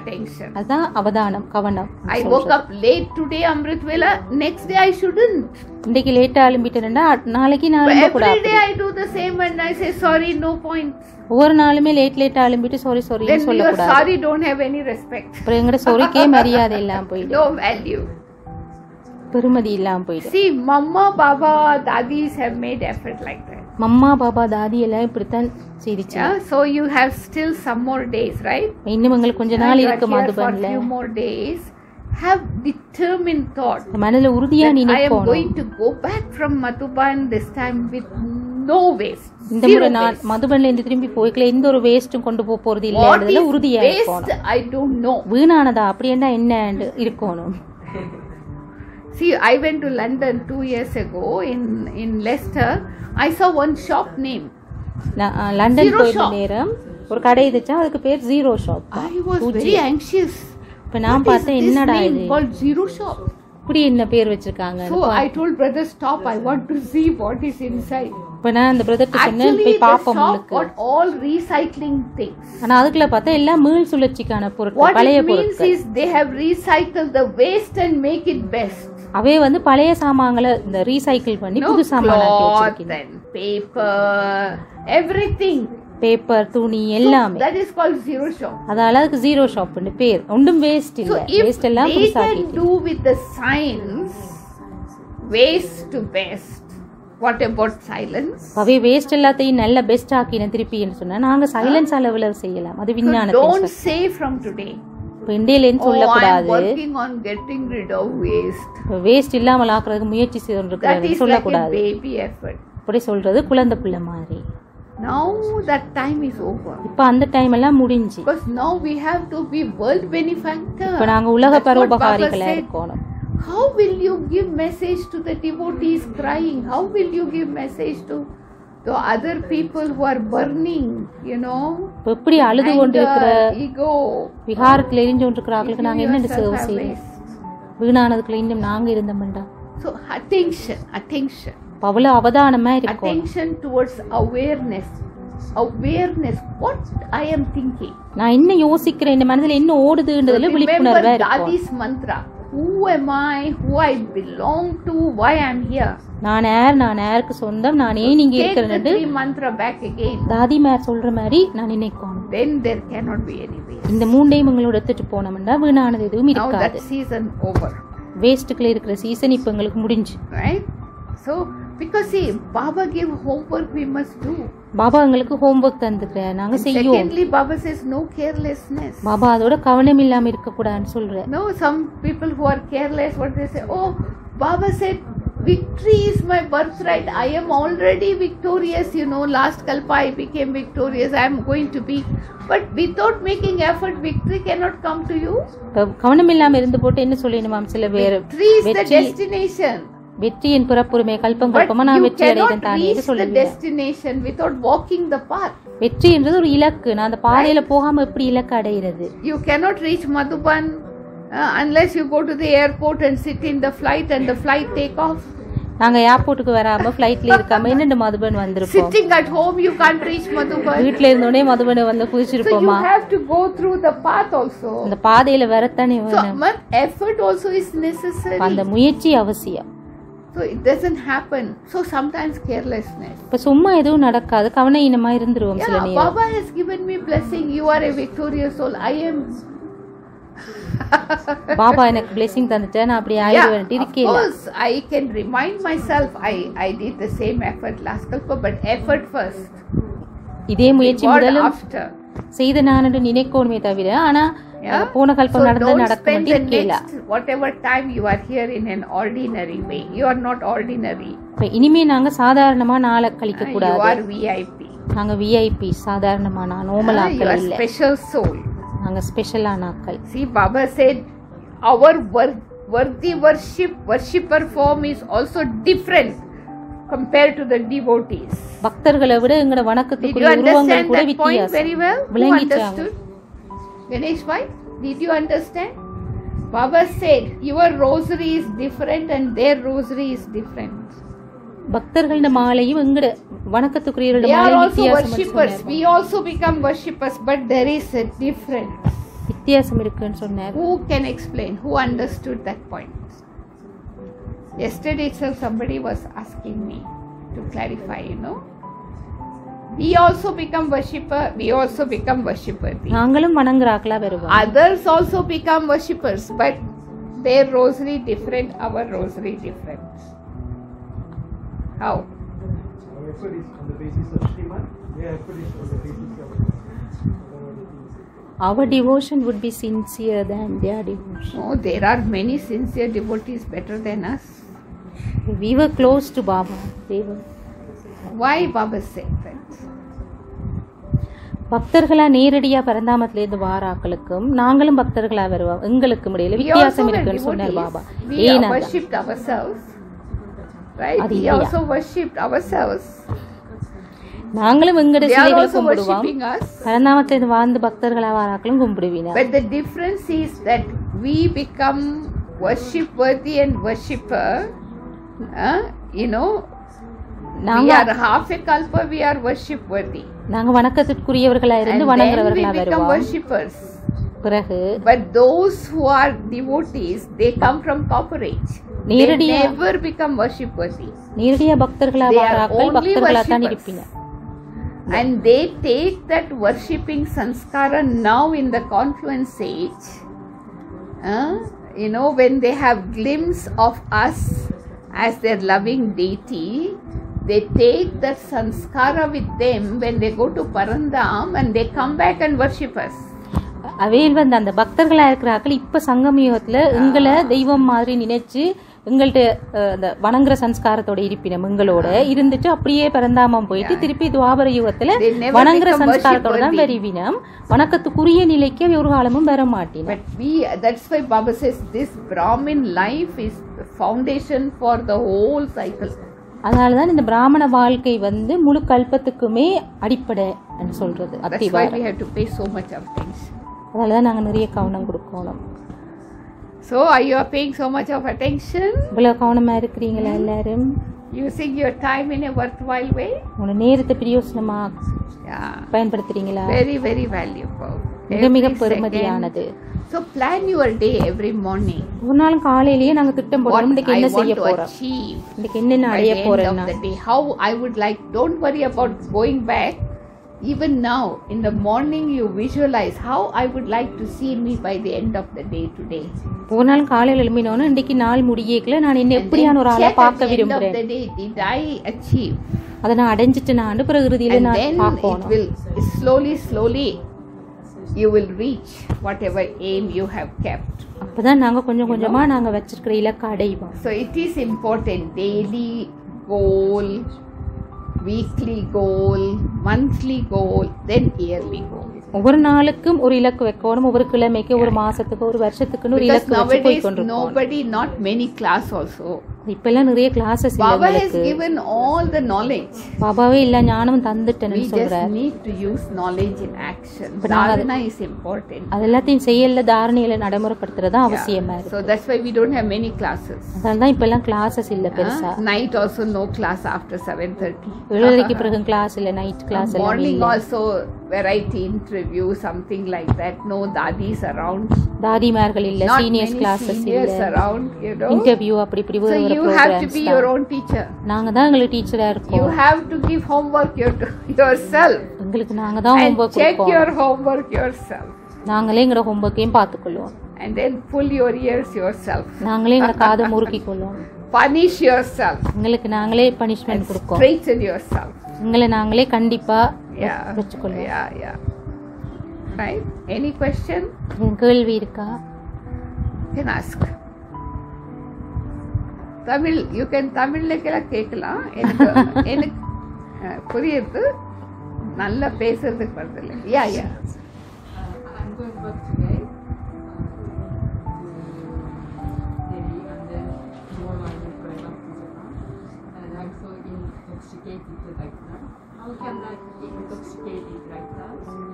அதான் அவதானம், கவனம். I woke up late today, Amrit Vela. Next day I shouldn't. இன்னைக்கு லேட்டா எழும்பிட்டேன்னா நாளைக்கு நான் எழும்ப கூடாது. Every day I do the same and I say sorry, no point. ஒவ்வொரு நாளுமே லேட்டா எழும்பிட்டு சாரி சொல்லக்கூடாது. Sorry don't have any respect. அப்புறம் எங்கட சாரிக்கே மரியாதை இல்லாம போயிடும். No value. பெருமதி இல்லாம போயிடும். See, Mama, Baba, Dadis have made effort like that. Mamma Baba தாதி எல்லாம் இப்படித்தான் செய்திச்சு. So you have still some more days, right? இன்னும் உங்களுக்கு கொஞ்ச நாள் இருக்கு மதுபன்ல. Few more days. have determined thought. மனதில் உறுதியா I am நினைக்கணும். going to go back from Madhuban this time with no waste. இந்த முறை நான் மதுபன்ல இருந்து திரும்பி போய்க்கல எந்த ஒரு வேஸ்டும் கொண்டு போக போறது What இல்லன்றதுல is உறுதியா waste? இருக்கணும். I don't know. வீணானதா அப்படின்னா என்ன இருக்கணும். See, I went to London 2 years ago in Leicester. I saw one shop name. நான் லண்டன் போயிருந்த நேரம் ஒரு கடை இருந்துச்சு, அதுக்கு பேர் zero shop. I was very anxious. இப்ப நான் பார்த்தேன் என்னடா இது called Zero Shop. இப்படி என்ன பேர் வச்சிருக்காங்க. So I told brother, stop, I want to see what is inside. இப்ப நான் அந்த பிரதர்ட்ட சொன்னேன் போய் பாப்போம் உங்களுக்கு. Got all recycling things. ஆனா அதுக்குள்ள பார்த்தா எல்லாம் மீள் சுழற்சிக்கான பொருட்கள், What பழைய it means பொருட்கள். is they have recycled the waste and make it best. அவே வந்து பழைய சாமான்களை இந்த ரீசைக்கிள் பண்ணி புது சாமானாக்கி வச்சிருக்கீங்க. Paper, everything. பேப்பர், துணி எல்லாமே. That is called Zero Shop. அதால அதுக்கு ஜீரோ ஷாப்னு பேர். ஒன்றும் வேஸ்ட் இல்ல. வேஸ்ட் எல்லாம் புதுசாக்கி. They can do with the science waste to best. What about silence? Away waste எல்லாத்தையும் நல்ல பெஸ்ட் ஆக்கின திருப்பின்னு சொன்னா நாங்க சைலன்ஸ் அளவுல செய்யலாம். அது விஞ்ஞானத்தின் Don't say from today. இண்டியலேன்னு சொல்லக்கூடாது. Working on getting rid of waste. Waste இல்லாமல் ஆக்குறதுக்கு முயற்சி செய்யறது சொல்லக்கூடாது. Baby effort. அப்படி சொல்றது குழந்தை பிள்ளை மாதிரி. Now that time is over. இப்ப அந்த டைம் எல்லாம் முடிஞ்சு. Because now we have to be world benefactor. இப்ப நாங்க உலக பரோபகாரிகளா இருக்கணும். How will you give message to the devotees crying? How will you give message to the other people who are burning, you know? எப்படி அழுது கொண்டிருக்கிற ego விகாரத்துல எரிஞ்சு கொண்டிருக்கிறாங்களுக்கு நாங்க என்ன சேவை செய்யணும்? வீணானதுக்குள்ள இன்னும் நாங்க இருந்தோம்டா. So attention. அவ்வளவு அவதானமா இருக்கும். Attention towards awareness. What I am thinking. நான் என்ன யோசிக்கிறேன், இந்த மனதில என்ன ஓடுதுன்றதுல விழிப்புணர்வா இருக்கும். That is mantra. Who am I? Who I belong to? Why I am here? நான் யாருக்கு சொந்தம், நான் ஏன் இங்க இருக்கிறேன்னு mantra back again. தாதி மேர் சொல்ற மாதிரி நான் நினைக்கணும். Then there cannot be any waste. இந்த மூண்டையும் உங்களோட எடுத்துட்டு போனோம்னா வீணானது எதுவும் இருக்காது. Now that season over. வேஸ்ட்க்குள்ள இருக்கிற சீசன் இப்ப உங்களுக்கு முடிஞ்சு. Right? So because see, Baba gave homework we must do. Baba உங்களுக்கு ஹோம்வொர்க் தந்துக்கிறார், நாங்க செய்வோம். Secondly, Baba says no carelessness. Baba அதோட கவனம் இல்லாம இருக்க கூடாதுன்னு சொல்ற. No, some people who are careless, what they say, oh, Baba said victory is my birthright. I am already victorious, you know, last kalpa I became victorious. I am going to be. But without making effort, victory cannot come to you. கவனம் இல்லாம இருந்து போட்டு என்ன சொல்லணுமாம் சில பேர். Victory is the destination. வெற்றியின் பிறப்புரிமை கல்பம் கல்பமா நான் வெற்றி அடைவேன் தானே சொல்லுங்க. Destination without walking the path. வெற்றி என்றது ஒரு இலக்கு, நான் அந்த பாதையில போகாம எப்படி இலக்கு அடையிறது? You cannot reach Madhuban unless you go to the airport and sit in the flight and the flight take off. நாங்க ஏர்போர்ட்டுக்கு வராம ஃளைட்ல இருக்காம என்னென்ன மதுபன் வந்திருப்போம். Sitting at home you can't reach Madhuban. வீட்ல இருந்தோனே மதுபன் வந்து குதிச்சிருப்போமா? So you have to go through the path also. அந்த பாதையில வரத்தானே வேணும். So effort also is necessary. அந்த முயற்சி அவசியம். So it doesn't happen. So sometimes carelessness. இப்ப சும்மா எதுவும் நடக்காது, கவனஈனமா இருந்துருவோம் சில நேரம். Baba has given me blessing. You are a victorious soul. I am. Baba எனக்கு blessing தந்துட்டா நான் அப்படி ஆயிடுவேன் இருக்கேன். Of course, I can remind myself I did the same effort last kalpa, but effort first. இதே முயற்சி முதல்ல செய்த நான் நினைக்கணுமே தவிர ஆனா போன கல்பம் நடந்து நடக்க மாட்டேங்கல. Whatever time you are here in an ordinary way, you are not ordinary. இனிமே நாங்க சாதாரணமா நாளை கழிக்க கூடாது. You are VIP. நாங்க VIP, சாதாரணமா நார்மல் ஆட்கள் இல்ல. You are special soul. நாங்க ஸ்பெஷலான ஆட்கள். See, Baba said our worthy worshipper form is also different compared to the devotees. பக்தர்களை விட எங்கட வணக்கத்துக்குரிய உருவங்கள் கூட வித்தியாசம். Very well. விளங்கிட்டாங்க. Ganesh, why? Did you understand? Baba said your rosary is different and their rosary is different. பக்தர்களோட மாலையும் எங்கட வணக்கத்துக்குரியவரோட மாலையும் வித்தியாசம். We also become worshippers, but there is a difference. வித்தியாசம் இருக்குன்னு சொன்னார். Who can explain? Who understood that point? Yesterday itself somebody was asking me to clarify, you know. We also become worshipper. We also become worshipper. நாங்களும் வணங்குறாங்களா வருவோம். Others also become worshippers, but their rosary different, our rosary different. How? Our effort is on the basis of Sriman. Their effort is on the basis of our devotion would be sincere than their devotion. No, there are many sincere devotees better than us. We were close to Baba. They were. Why Baba said that? பக்தர்களா நேரடியா பரந்தாமத்திலிருந்து வாராக்களுக்கும் நாங்களும் பக்தர்களா வருவோம் எங்களுக்கும் இடையில We also வித்தியாசம் were இருக்குன்னு சொன்னார் devotees. Baba. We ஏன்னா worshipped ourselves. Right? அது We இல்லையா? also worshipped ourselves. நாங்களும் எங்கட They are சிலைகளை also கும்பிடுவோம். worshipping us. பரந்தாமத்திலிருந்து வாழ்ந்து பக்தர்களா வாராக்களும் கும்பிடுவீங்க. But the difference is that we become worship worthy and worshipper. You know, we நாங்க are half a kalpa, we are worship worthy. நாங்க வணக்கத்திற்குரியவர்களா இருந்து And then we வணங்குறவர்களா become வருவோம். worshippers. பிறகு But those who are devotees, they come from pauperage. They நேரடியா never become worship worthy. நேரடியா பக்தர்களா They are வாராக்கள் only பக்தர்களா தான் worshippers. இருப்பீங்க. And they take that worshipping sanskara now in the confluence age. You know, when they have glimpse of us as their loving deity, they take that sanskara with them when they go to Parandam and they come back and worship us. அவையில் வந்து அந்த பக்தர்களா இருக்கிறார்கள் இப்ப சங்கம யுகத்துல எங்களை தெய்வம் மாதிரி நினைச்சு எங்கள்ட்ட அந்த வணங்குற சம்ஸ்காரத்தோட இருப்பினம் எங்களோட இருந்துட்டு அப்படியே பரந்தாமம் போயிட்டு திருப்பி துவாபர யுகத்துல They never வணங்குற become சம்ஸ்காரத்தோட தான் worship வருவினம் வணக்கத்துக்குரிய நிலைக்கு ஒரு காலமும் வர மாட்டேன். But that's why Baba says this Brahmin life is the foundation for the whole cycle. அதனாலதான் இந்த பிராமண வாழ்க்கை வந்து முழு கல்பத்துக்குமே அடிப்படை சொல்றது. That's why we have to pay so much of things. அதனாலதான் நாங்க நிறைய கவனம் கொடுக்கணும். So are you paying so much of attention? இவ்வளவு கவனமா இருக்கிறீங்களா எல்லாரும்? Using your time in a worthwhile way? உங்க நேரத்தை பிரயோசனமா Yeah. பயன்படுத்துறீங்களா? Very, very valuable. மிக மிக Every பெருமதியானது. second. So plan your day every morning. ஒரு நாள் காலையிலேயே நாங்க திட்டம் What போடுறோம் இன்னைக்கு I என்ன want செய்ய to போறோம், achieve இன்னைக்கு என்னென்ன by அடைய the end போறேன்னா of the day. How I would like, don't worry about going back. Even now, in the morning, you visualize how I would like to see me by the end of the day today. ஒரு நாள் காலையில எழுப்பினோன்னா இன்னைக்கு நாள் முடியல நான் என்ன And எப்படியான ஒரு then ஆளா check at பார்க்க the end of விரும்புறேன், the day, did I achieve? அதை நான் அடைஞ்சிட்டு நான் பிறகு இறுதியில And நான் then it பார்க்கணும். will slowly you will reach whatever aim you have kept. அப்பதான் நாங்க கொஞ்சம் கொஞ்சமா நாங்க வச்சிருக்கிற இலக்கை அடைவோம். So it is important, daily goal, weekly goal, monthly goal, then yearly goal. ஒவ்வொரு நாளுக்கும் ஒரு இலக்கு வைக்கணும், ஒவ்வொரு கிழமைக்கு ஒரு மாசத்துக்கு ஒரு வருஷத்துக்குன்னு ஒரு Because இலக்கு வச்சு போய் nowadays கொண்டிருக்கோம். not many class also. இப்ப எல்லாம் நிறைய classes Baba has given all the knowledge. பாபாவே இல்ல ஞானம் தந்துட்டேன்னு We just சொல்றார். need to use knowledge in action. But now Dharana is important. அது எல்லாத்தையும் செயல்ல தாரணையில நடைமுறைப்படுத்துறது அவசியமா இருக்கு. So that's why we don't have many classes. அதனாலதான் இப்ப எல்லாம் கிளாஸஸ் இல்ல பெருசா. Night also no class after 7:30. 7:30 பிறகு கிளாஸ் இல்ல, நைட் கிளாஸ் எல்லாம் Morning இல்ல. also variety interview, something like that. No dadis around. தாதிமார்கள் இல்ல, Not seniors many classes seniors இல்ல, around, you know. இன்டர்வியூ அப்படி இப்படி So வேற you have to programs be your own teacher. நாங்க தான் எங்களுக்கு டீச்சரா You இருக்கோம். have to give homework yourself. எங்களுக்கு நாங்க தான் And ஹோம்வொர்க் check கொடுப்போம். your homework yourself. நாங்களே எங்களோட ஹோம்வொர்க்கையும் பார்த்துக்கொள்வோம். And then pull your ears yourself. நாங்களே எங்க காதை முறுக்கிக் கொள்வோம். Punish yourself. எங்களுக்கு நாங்களே பனிஷ்மெண்ட் கொடுப்போம். Straighten yourself. எங்களை நாங்களே கண்டிப்பா Yeah. வச்சுக்கொள்வோம். Yeah. Right? Any question? கேள்வி இருக்கா? You can ask. Tamil, you can Tamil கேட்கலாம். எனக்கு புரியுது, நல்லா பேசுறதுக்கு வருதில்லை. Yeah. I'm going to work today. Delhi, and then tomorrow I'm going back to Japan. And I'm so intoxicated right now. How can I be intoxicated right now?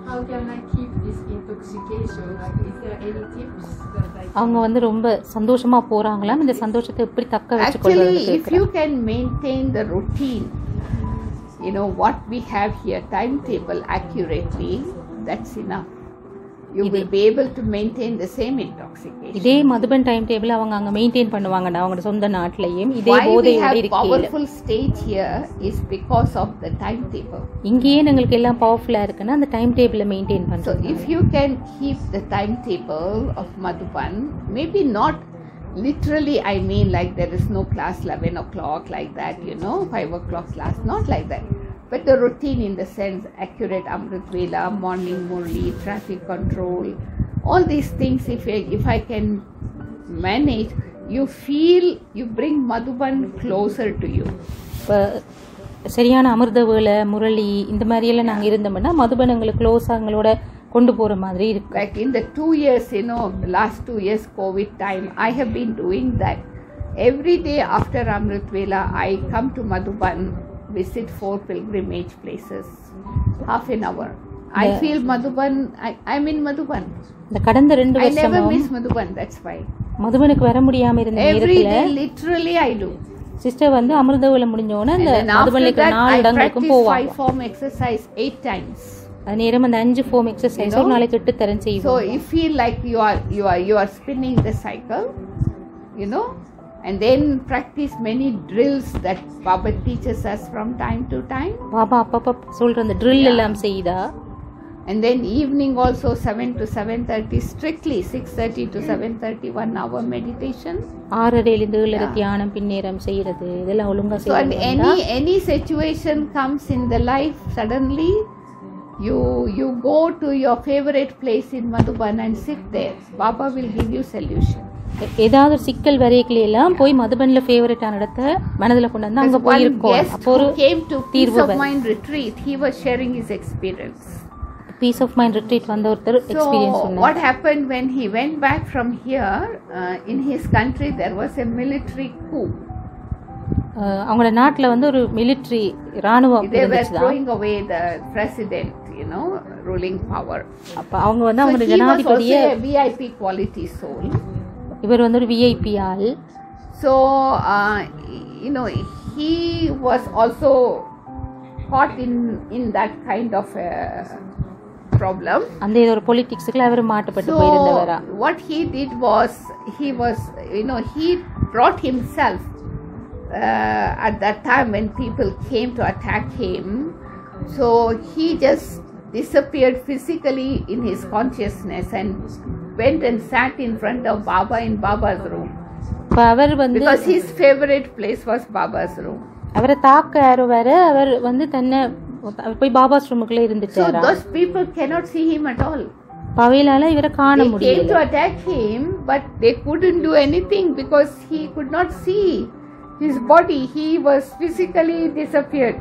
How can I keep this intoxication? Like, is there any tips that I can... அவங்க வந்து ரொம்ப சந்தோஷமா போறாங்களாம், இந்த சந்தோஷத்தை எப்படி தக்க Actually, வச்சுக்கொள்றது? if you can maintain the routine, you know what we have here, timetable accurately, that's enough. You will be able to maintain the same intoxication. இதே மதுபன் டைம் டேபிள் அவங்க அங்க மெயின்டைன் பண்ணுவாங்கடா அவங்க சொந்த நாட்டிலேயும். இதே Why we போதையோட have இருக்கீங்க. powerful state here is because of the timetable. இங்கேயே உங்களுக்கு எல்லாம் பவர்ஃபுல்லா இருக்குன்னா அந்த டைம் டேபிளை மெயின்டைன் So பண்றது. if you can keep the timetable of Madhuban, maybe not literally, I mean like there is no class 11 o'clock like that, 5 o'clock class, not like that. but the routine in the sense accurate Amrit Vela, morning Murli, traffic control, all these things if I can manage, you feel you bring Madhuban closer to you. இப்போ சரியான அமிர்த வேலை முரளி இந்த மாதிரியெல்லாம் நாங்கள் இருந்தோம்னா மதுபன் எங்களுக்கு க்ளோஸாக எங்களோட கொண்டு போகிற மாதிரி இருக்கு. Like in the 2 years, last 2 years COVID time, I have been doing that. Every day after Amrit Vela, I come to Madhuban, visit 4 pilgrimage places, half an hour. I feel Madhuban, I'm in Madhuban. இந்த கடந்த 2 I never வருஷமா miss Madhuban, that's why. மதுபனுக்கு வர முடியாம இருந்த Every நேரத்துல day, literally I do. Sister வந்து அமிர்த வேலை முடிஞ்ச உடனே அந்த And after மதுபனுக்கு that, 4 I இடங்களுக்கும் practice போவாங்க. 5 form exercise 8 times. அது நேரம் அந்த 5 ஃபார்ம் எக்ஸசைஸ் ஒரு நாளைக்கு 8 தரம் So செய்வோம். you feel like you are spinning the cycle, and then practice many drills that Baba teaches us from time to time. Baba அப்பப்ப சொல்ற அந்த ட்ரில் எல்லாம் செய்தா. And then evening also 7 to 7:30, strictly 6:30 to 7:30, 1 hour meditation. 6:30 இருந்து 7 தியானம் பின்னேரம் செய்யறது இதெல்லாம் ஒழுங்கா So and செய்யணும். any situation comes in the life, suddenly you go to your favorite place in Madhuban and sit there. Baba will give you solution. ஏதாவது சிக்கல் வரையில எல்லாம் போய் மதுபன்ல ஃபேவரட்டான இடத்தை மனதுல கொண்டு வந்து அங்க போய் இருக்கோம். அப்போ ஒரு came to Peace of Mind retreat, he was sharing his experience. Peace of mind retreat வந்த ஒருத்தர் எக்ஸ்பீரியன்ஸ் So சொன்னார். what happened when he went back from here, in his country there was a military coup. அவங்களோட நாட்டுல வந்து ஒரு military ராணுவம் They were இருந்துச்சுதான். throwing away the president, ruling power. அப்ப அவங்க வந்து So அவங்க he was also ஜனாதிபதியை a VIP quality soul. இவர் வந்து ஒரு விஐபி ஆள். So he was also caught in that kind of a problem. அந்த ஒரு பொலிட்டிக்ஸ்க்குள்ள அவர் மாட்டப்பட்டு போயிருந்தவரா. So what he did was he brought himself at that time when people came to attack him. So he just disappeared physically in his consciousness and went and sat in front of Baba in Baba's room. அவர் வந்து Because his favorite place was Baba's room. அவரை தாக்க யாரோ வர அவர் வந்து தன்னை போய் பாபாஸ் ரூமுக்குள்ள So இருந்துட்டாரா. those people cannot see him at all. பவையிலால இவரை காண They came முடியல. to attack him, but they couldn't do anything because he could not see his body. He was physically disappeared.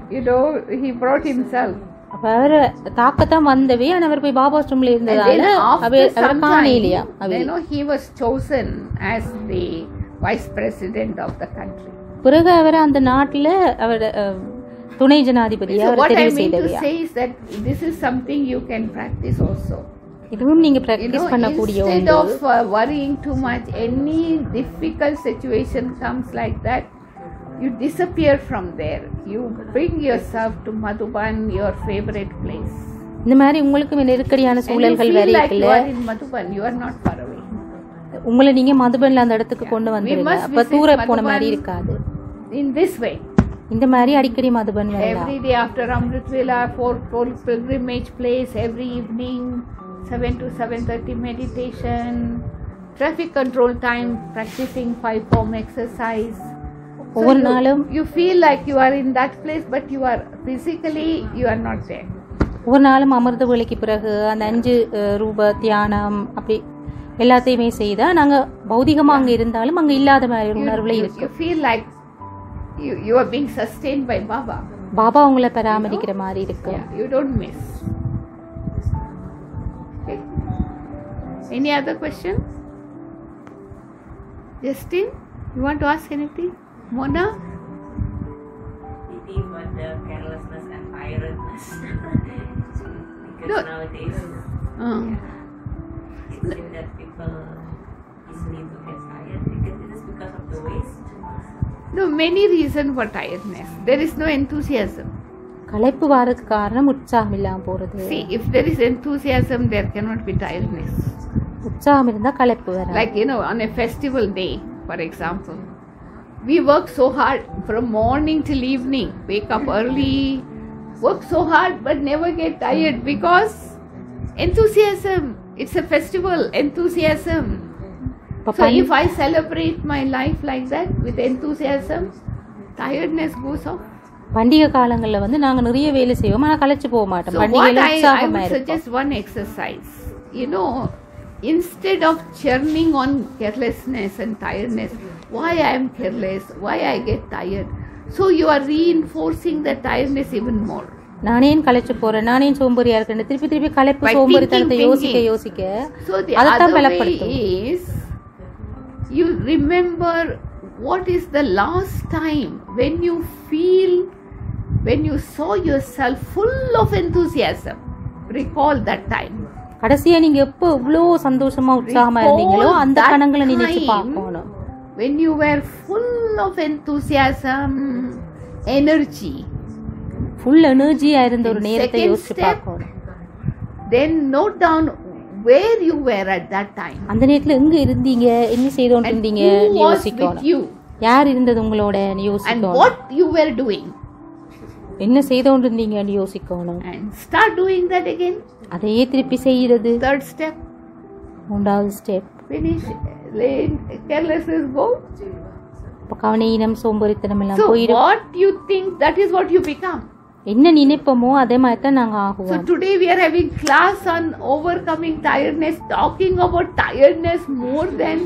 He brought himself. அப்ப அவர் தாக்கத்தான் வந்தவே ஆனா அவர் போய் பாபாஸ் ரூம்ல And இருந்ததால then after our some காணலையா. time, he was chosen as the vice president of the country. பிறகு அவர் அந்த நாட்டுல அவர் துணை ஜனாதிபதியா So அவர் what I தெரிவு mean to செய்தவையா. say is that this is something you can practice also. இதுவும் நீங்க practice பண்ணக்கூடிய Instead ஒன்று. of worrying too much, any difficult situation comes like that, you disappear from there. You bring yourself to Madhuban, your favorite place. இந்த மாதிரி உங்களுக்கு நெருக்கடியான And you சூழல்கள் feel like வரையில you are in Madhuban, you are not far away. உங்களை நீங்க மதுபன்ல அந்த இடத்துக்கு கொண்டு We வந்துருங்க. must அப்ப visit தூர போன Madhuban மாதிரி இருக்காது. in this way. இந்த மாதிரி அடிக்கடி மதுபன் வரலாம். Every day after Amrit Vela, 4 pilgrimage place, every evening 7 to 7:30 meditation, traffic control time, practicing 5 form exercise. ஒவ்வொரு நாளும் You feel like you are in that place, but you are physically you are not there. ஒவ்வொரு நாளும் அமிர்த வேலைக்கு பிறகு அந்த 5 ரூபா தியானம் அப்படி எல்லாத்தையுமே செய்தா நாங்க பௌதிகமா அங்க இருந்தாலும் அங்க இல்லாத மாதிரி ஒரு உணர்வுல You இருக்கு. feel like you are being sustained by Baba. Baba உங்களை பராமரிக்கிற மாதிரி இருக்கு. Yeah, you don't miss. Okay. Any other question? Justin, you want to ask anything? Mona? Pity for the carelessness and tiredness. Because No. nowadays it seems that people easily to get tired because it is because of the waste. No, many reasons for tiredness. There is no enthusiasm. களைப்பு வரதுக்கு காரணம் உற்சாகம் இல்லாம போறது. See, if there is enthusiasm, there cannot be tiredness. உற்சாகம் இருந்தா களைப்பு வராது. Like, on a festival day, for example, we work so hard from morning till evening, wake up early, work so hard but never get tired because enthusiasm. It's a festival, enthusiasm. So if I celebrate my life like that with enthusiasm, tiredness goes off. பண்டிகை காலங்கள்ல வந்து நாங்க நிறைய வேலை செய்வோம், ஆனா களைச்சு போக மாட்டோம். So what பண்டிகையில I உற்சாகமா would இருப்போம். suggest one exercise. You know, instead of churning on carelessness and tiredness, why I am careless, why I get tired. So you are reinforcing the tiredness even more. நானே களைச்சு போறேன், நானே சோம்பேறியா இருக்கேன், திருப்பி திருப்பி களைப்பு By சோம்பேறித்தனத்தை thinking. யோசிக்க So the அதைத்தான் other way பலப்படுத்தும். is, you remember what is the last time when you saw yourself full of enthusiasm. Recall that time. கடைசியா நீங்க எப்போ இவ்வளோ சந்தோஷமா உற்சாகமா இருந்தீங்களோ அந்த Recall that கணங்களை நினைச்சு time பார்க்கணும். when you were full of enthusiasm, energy. Full எனர்ஜியா இருந்த ஒரு And நேரத்தை second யோசிச்சு step, பார்க்கணும். Then note down where you were at that time. அந்த நேரத்துல எங்க இருந்தீங்க, என்ன செய்தோன்னு And இருந்தீங்க who was with யோசிக்கணும். you. யார் இருந்தது உங்களோட And யோசிக்கணும். what you were doing. என்ன செய்தோன்னு இருந்தீங்கன்னு யோசிக்கணும். And start doing that again. அதையே திருப்பி செய்யறது. Third step. மூன்றாவது ஸ்டெப். Finish. Carelessness go. இப்போ கவனையினம் சோம்பேறித்தனம் எல்லாம் So போயிடும். what you think, that is what you become. என்ன நினைப்போமோ அதே மாதிரி தான் நாங்க So ஆகுவோம். today we are having class on overcoming tiredness, talking about tiredness more than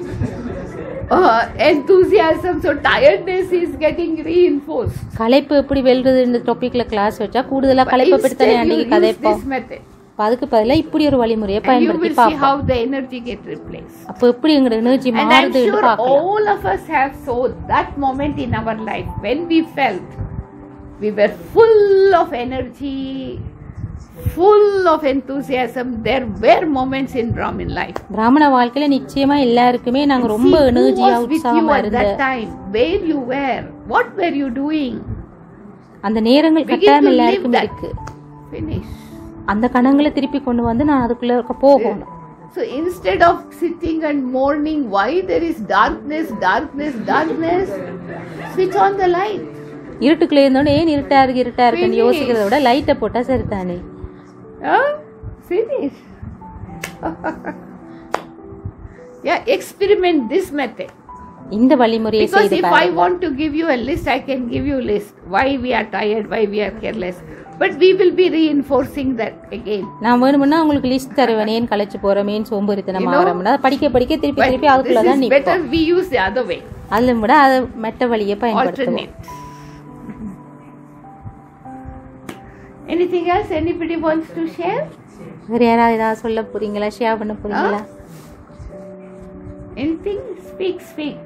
enthusiasm. So tiredness is getting reinforced. களைப்பு எப்படி வெல்றது இந்த டாபிக்ல கிளாஸ் வச்சா கூடுதலா களைப்பை பற்றி தானே Instead you அன்னைக்கு use கதைப்போம். this method. அதுக்கு பதிலா இப்படி ஒரு வழிமுறையை And you பயன்படுத்தி will see பார்ப்போம். how the energy get replaced. அப்போ எப்படி எங்களோட எனர்ஜி And I'm மாறுதுன்னு sure பார்க்கலாம். all of us have so that moment in our life when we felt we were full of energy, full of enthusiasm. There were moments in Brahmin life. பிராமண வாழ்க்கையில நிச்சயமா எல்லாருக்குமே நாங்க ரொம்ப See who எனர்ஜியா was with you உற்சாகமா at இருந்த that time, where you were, what were you doing. அந்த நேரங்கள் Begin கட்டாயம் to live எல்லாருக்குமே that. இருக்கு. Finish. அந்த கணங்களை திருப்பி கொண்டு வந்து நான் அதுக்குள்ள போகணும். So instead of sitting and mourning why there is darkness, switch on the light. இருட்டுக்குள்ள இருந்தோட ஏன் இருட்டா இருக்குன்னு யோசிக்கிறத விட லைட்டை போட்டா சரிதானே. Finish. Yeah, experiment this method. இந்த வழிமுறையை Because செய்து if I பாருங்க. want to give you a list, I can give you a list. Why we are tired, why we are careless. But we will be reinforcing that again. நான் வேணும்னா உங்களுக்கு list தருவேன், ஏன் களைச்சு போறோம், ஏன் சோம்பேறித்தனம் ஆகிறோம்னா படிக்க திருப்பி But திருப்பி அதுக்குள்ள this தான் is better நிற்போம். we use the other way. அதுல விட அதை மெட்ட வழியை பயன்படுத்துவோம். Alternate. Anything else anybody wants to share? வேற யாராவது ஏதாவது சொல்ல போறீங்களா, ஷேர் பண்ண போறீங்களா? Anything? Speak.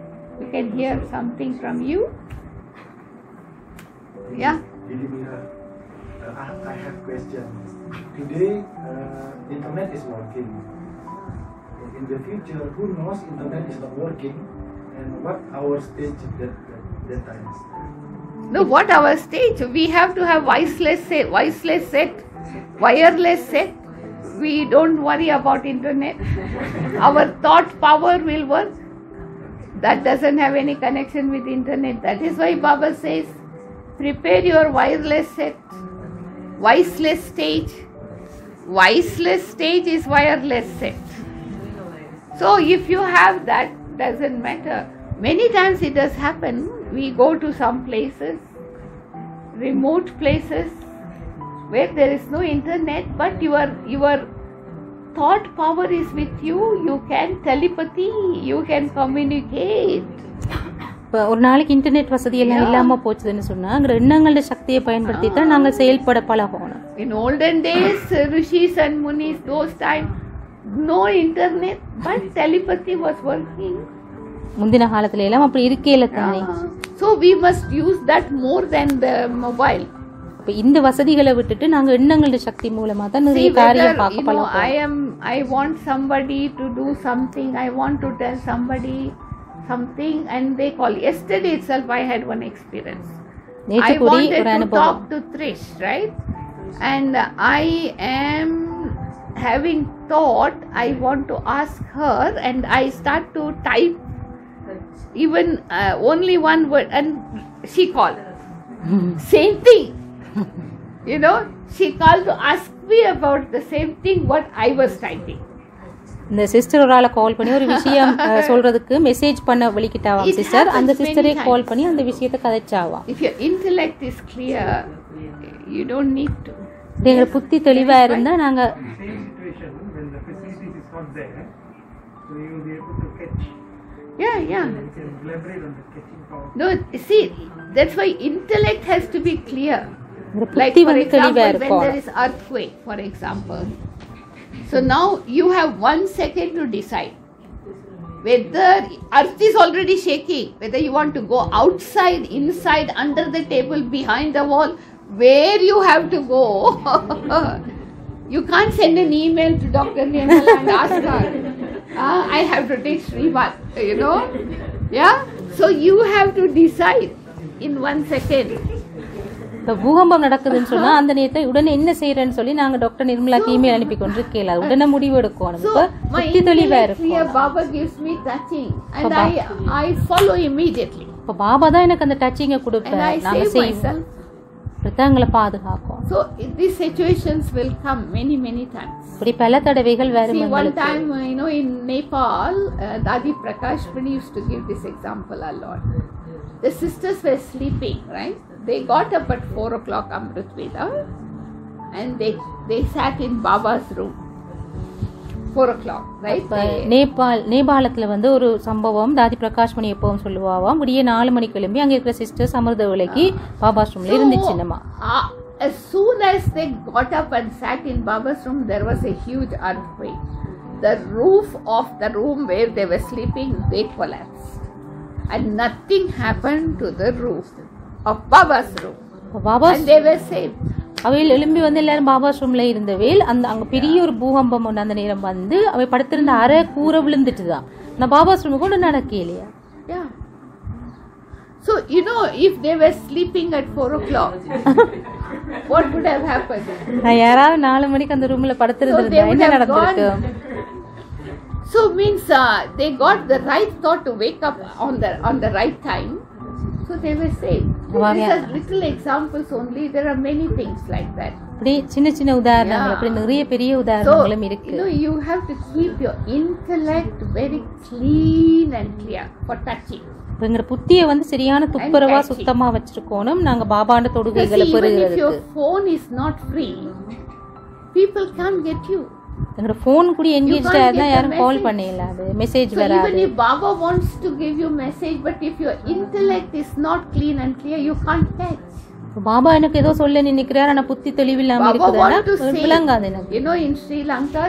We can hear something from you. Yeah. I have question. Today, internet is working. In the future, who knows internet is not working, and what our stage that time? No, what our stage? We have to have wireless set. We don't worry about internet. Our thought power will work. That doesn't have any connection with internet. That is why Baba says, prepare your wireless set. Voiceless stage. Voiceless stage is wireless set. So if you have that, doesn't matter. Many times it does happen. We go to some places, remote places, where there is no internet, but your thought power is with you. You can telepathy. You can communicate. இப்போ ஒரு நாளைக்கு internet வசதி எல்லாம் இல்லாம போச்சுன்னு சொன்னா அங்க எண்ணங்களோட சக்தியை பயன்படுத்தி தான் நாங்க செயல்பட பழகணும். In olden days, rishis and munis, those times, no internet, but telepathy was working. முந்தின காலத்துல எல்லாம் அப்படி இருக்கையில தானே. So we must use that more than the mobile. அப்ப இந்த வசதிகளை விட்டுட்டு நாங்க எண்ணங்களோட சக்தி மூலமா தான் நிறைய காரியம் பார்க்க பழகணும். I want somebody to do something. I want to tell somebody something, and they call. Yesterday itself, I had one experience. I wanted to talk to Trish, right? And I am having thought. I want to ask her, and I start to type even only one word, and she called. Same thing. She called to ask me about the same thing what I was typing. இந்த sister ஒரு ஆளை கால் பண்ணி ஒரு விஷயம் சொல்றதுக்கு message பண்ண வலிக்கிட்டாவாம் It sister. அந்த happens many சிஸ்டரே times. கால் பண்ணி அந்த விஷயத்தை கதைச்சாவாம். If your intellect is clear, you don't need to. எங்க புத்தி தெளிவா இருந்தா நாங்க Same situation when the facilities is not there, so you will be able to catch. Yeah. You can elaborate on the catching power. No, see, that's why intellect has to be clear. இந்த Like புத்தி for வந்து தெளிவா example, when இருக்கும். there is earthquake, for example. So now you have 1 second to decide whether earth is already shaking, whether you want to go outside, inside, under the table, behind the wall, where you have to go. You can't send an email to Dr. Nirmala and ask her, I have to take Srivat, you know. Yeah? So you have to decide in 1 second. இப்ப பூகம்பம் நடக்குதுன்னு சொன்னா அந்த நேரத்தை உடனே என்ன செய்யறேன்னு சொல்லி நாங்க டாக்டர் நிர்மலாக்கு இமெயில் அனுப்பி கொண்டு கேளாது உடனே முடிவு எடுக்கணும். So இப்ப my புத்தி தெளிவா intellect clear, இருக்கும். Baba gives me touching and I follow immediately. இப்ப பாபா தான் எனக்கு அந்த டச்சிங்க And கொடுப்பாரு. I நாங்க save செய்வோம். myself. பிரதாங்களை பாதுகாக்கும். So these situations will come many times. இப்படி பல தடவைகள் வரும் See, one எங்களுக்கு. time, in Nepal, Dadi Prakash Pani used to give this example a lot. The sisters were sleeping, right? They got up at 4 o'clock Amrit Veda and they sat in Baba's room. 4 o'clock, right? இப்ப நேபாளத்துல வந்து ஒரு சம்பவம் தாதி பிரகாஷ் மணி எப்பவும் சொல்லுவாவாம் விடிய 4 மணிக்கு கிளம்பி அங்க இருக்கிற சிஸ்டர்ஸ் அமிர்த விலைக்கு பாபாஸ்ரூம்ல இருந்துச்சுன்னமா. As soon as they got up and sat in Baba's room, there was a huge earthquake. The roof of the room where they were sleeping, they collapsed. And nothing happened to the roof of Baba's room. Baba And they were saved. அவையில் எழும்பி வந்து எல்லாரும் பாபாஸ் ரூம்ல இருந்தவேல் அங்க பெரிய ஒரு பூகம்பம் ஒன்று அந்த நேரம் வந்து அவை படுத்திருந்த அரை கூரை விழுந்துட்டுதான். நான் பாபாஸ் ரூம் கூட நடக்கலையா. Yeah. So, if they were sleeping at 4 o'clock, what would have happened? நான் யாராவது 4 மணிக்கு அந்த ரூம்ல படுத்திருந்தா என்ன நடந்திருக்கு? So means they got the right thought to wake up on the right time. So they were saved. These are little examples only. There are many things like that. அப்படி சின்ன சின்ன உதாரணங்கள் அப்படி நிறைய பெரிய உதாரணங்களும் இருக்கு. You have to keep your intellect very clean and clear for touching. எங்க புத்தியை வந்து சரியான துப்புரவா சுத்தமா வச்சிருக்கோம் நாங்க பாபாண்ட தொடுகைகளை பெறுகிறதுக்கு. If your phone is not free, people can't get you. எங்க போன் கூட என்கேஜ்டா இருந்தா யாரும் கால் பண்ணல அது மெசேஜ் வராது. Even if Baba wants to give you message, but if your intellect is not clean and clear, you can't catch. Baba எனக்கு ஏதோ சொல்ல நினைக்கிறார் ஆனா புத்தி தெளிவில்லாம இருக்குதுன்னா விளங்காது எனக்கு. In Sri Lanka,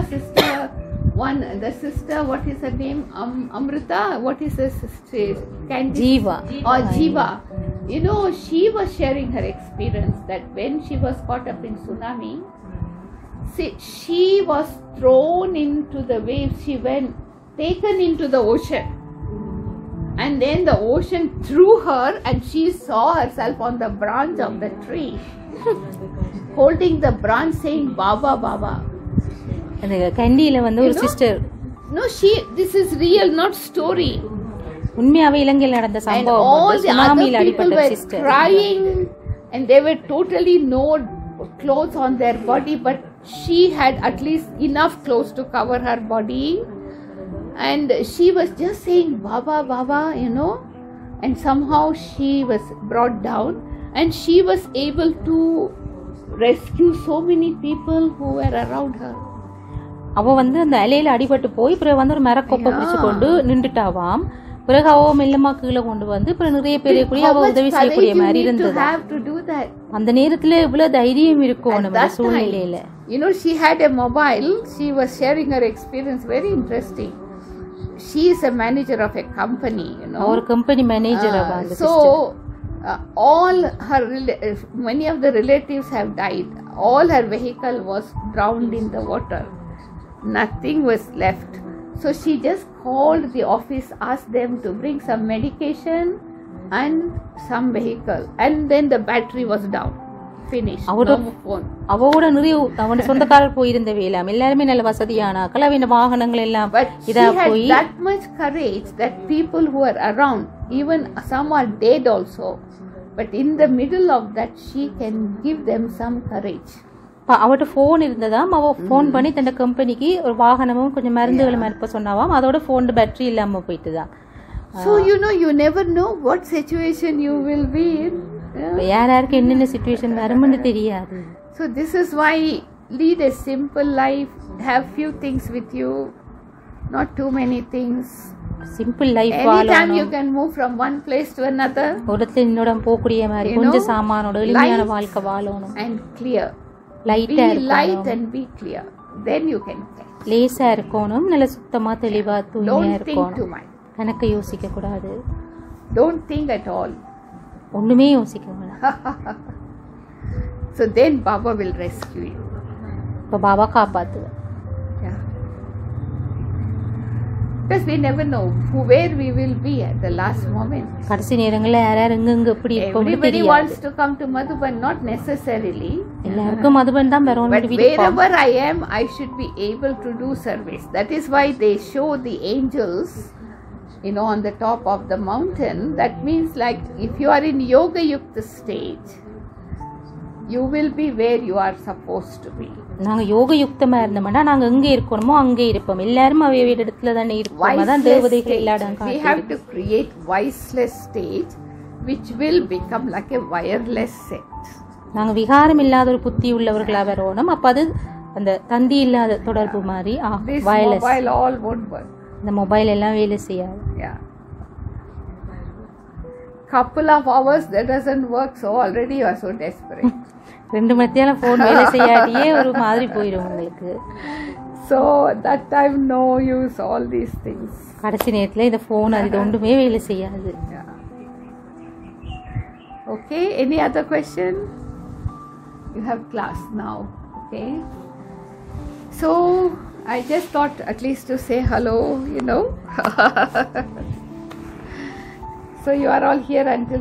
the sister, what is her name? Amrita, what is her sister? Jiva. Or Jiva. She was sharing her experience that when she was caught up in tsunami, she was thrown into the waves. She went taken into the ocean, and then the ocean threw her, and she saw herself on the branch of the tree, holding the branch, saying "Baba, Baba." அந்த கண்டியில வந்து ஒரு sister. No, this is real, not story. உண்மையாவே இலங்கையில் நடந்த சம்பவம். All the other people were sister crying, and they were totally no clothes on their body, but she had at least enough clothes to cover her body, and she was just saying Baba, Baba, and somehow she was brought down, and she was able to rescue so many people who were around her. அவ வந்து அந்த அலையில அடிபட்டு போய் பிறகு வந்து ஒரு மரக்கொப்பை பிடிச்சு கொண்டு நின்றுட்டாவாம். பிறகு அவ மெல்லமா கீழே கொண்டு வந்து பிறகு நிறைய பேரை கூடிய அவ உதவி செய்யக்கூடிய மாதிரி இருந்தது. அந்த நேரத்துல இவ்வளவு தைரியம் இருக்கும் நம்ம சூழ்நிலையில. She had a mobile. She was sharing her experience. Very interesting. She is a manager of a company. ஒரு கம்பெனி மேனேஜர் அவ அந்த sister. So all her many of the relatives have died. All her vehicle was drowned in the water. Nothing was left. So she just called the office, asked them to bring some medication and some vehicle, and then the battery was down. Finished. No phone. அவரோட நிறைய அவன் சொந்தக்காரர் போயிருந்த வேலாம் எல்லாருமே நல்ல வசதியான கலவின வாகனங்கள் எல்லாம் இதா போய். But that much courage that people who are around, even some are dead also, but in the middle of that she can give them some courage. அவட்ட ஃபோன் இருந்ததாம். அவ ஃபோன் பண்ணி தன் கம்பெனிக்கு ஒரு வாகனமும் கொஞ்சம் மருந்துகளும் அனுப்ப சொன்னாவாம். அதோட ஃபோன் பேட்டரி இல்லாம போயிட்டுதான். So you never know what situation you will be in. யாருக்கு என்னென்ன சிச்சுவேஷன் வரும்னு தெரியாது. So this is why lead a simple life, have few things with you, not too many things. Simple life Anytime you can move from one place to another. ஒருத்தர் இன்னொரு போகக்கூடிய மாதிரி கொஞ்சம் சாமானோட எளிமையான வாழ்க்கை வாழணும். And clear. லைட்டா Be light and be clear. Then you can catch. லேசா இருக்கணும், நல்ல சுத்தமா தெளிவா தூய்மையா Don't think too இருக்கணும். much. கணக்க யோசிக்க கூடாது. Don't think at all. ஒண்ணுமே யோசிக்க வேண்டாம். So then Baba will rescue you. இப்ப Baba காப்பாத்துவார். Yeah. Because we never know where we will be at the last moment. கடைசி நேரங்கள்ல யார் எங்க எப்படி இருப்போம்னு Everybody தெரியாது. wants to come to Madhuban, not necessarily. எல்லாருக்கும் மதுபன் தான் வரணும். But wherever I am, I should be able to do service. That is why they show the angels, on the top of the mountain. That means like if you are in Yoga Yukta stage, you will be where you are supposed to be. நாங்க யோக யுக்தமா இருந்தோம்னா நாங்க எங்க இருக்கணுமோ அங்கே இருப்போம். எல்லாரும் அவைய இடத்துல தானே இருப்போம். அதான் தேவதைகள் எல்லாரும் We have to create voiceless stage which will become like a wireless set. நாங்க விகாரம் இல்லாத ஒரு புத்தி உள்ளவர்களா வரணும். அப்ப அது அந்த தந்தி இல்லாத தொடர்பு மாதிரி This wireless. mobile all won't work. இந்த மொபைல் எல்லாம் வேலை செய்யாது. Yeah. Couple of hours that doesn't work, so already you are so desperate. 2 மணித்தியால போன் வேலை செய்யாட்டியே ஒரு மாதிரி போயிடும் உங்களுக்கு. So that time no use all these things. கடைசி நேரத்துல இந்த போன் அது ஒன்றுமே வேலை செய்யாது. Yeah. Okay, any other question? You have class now. Okay. So I just thought at least to say hello, So you are all here until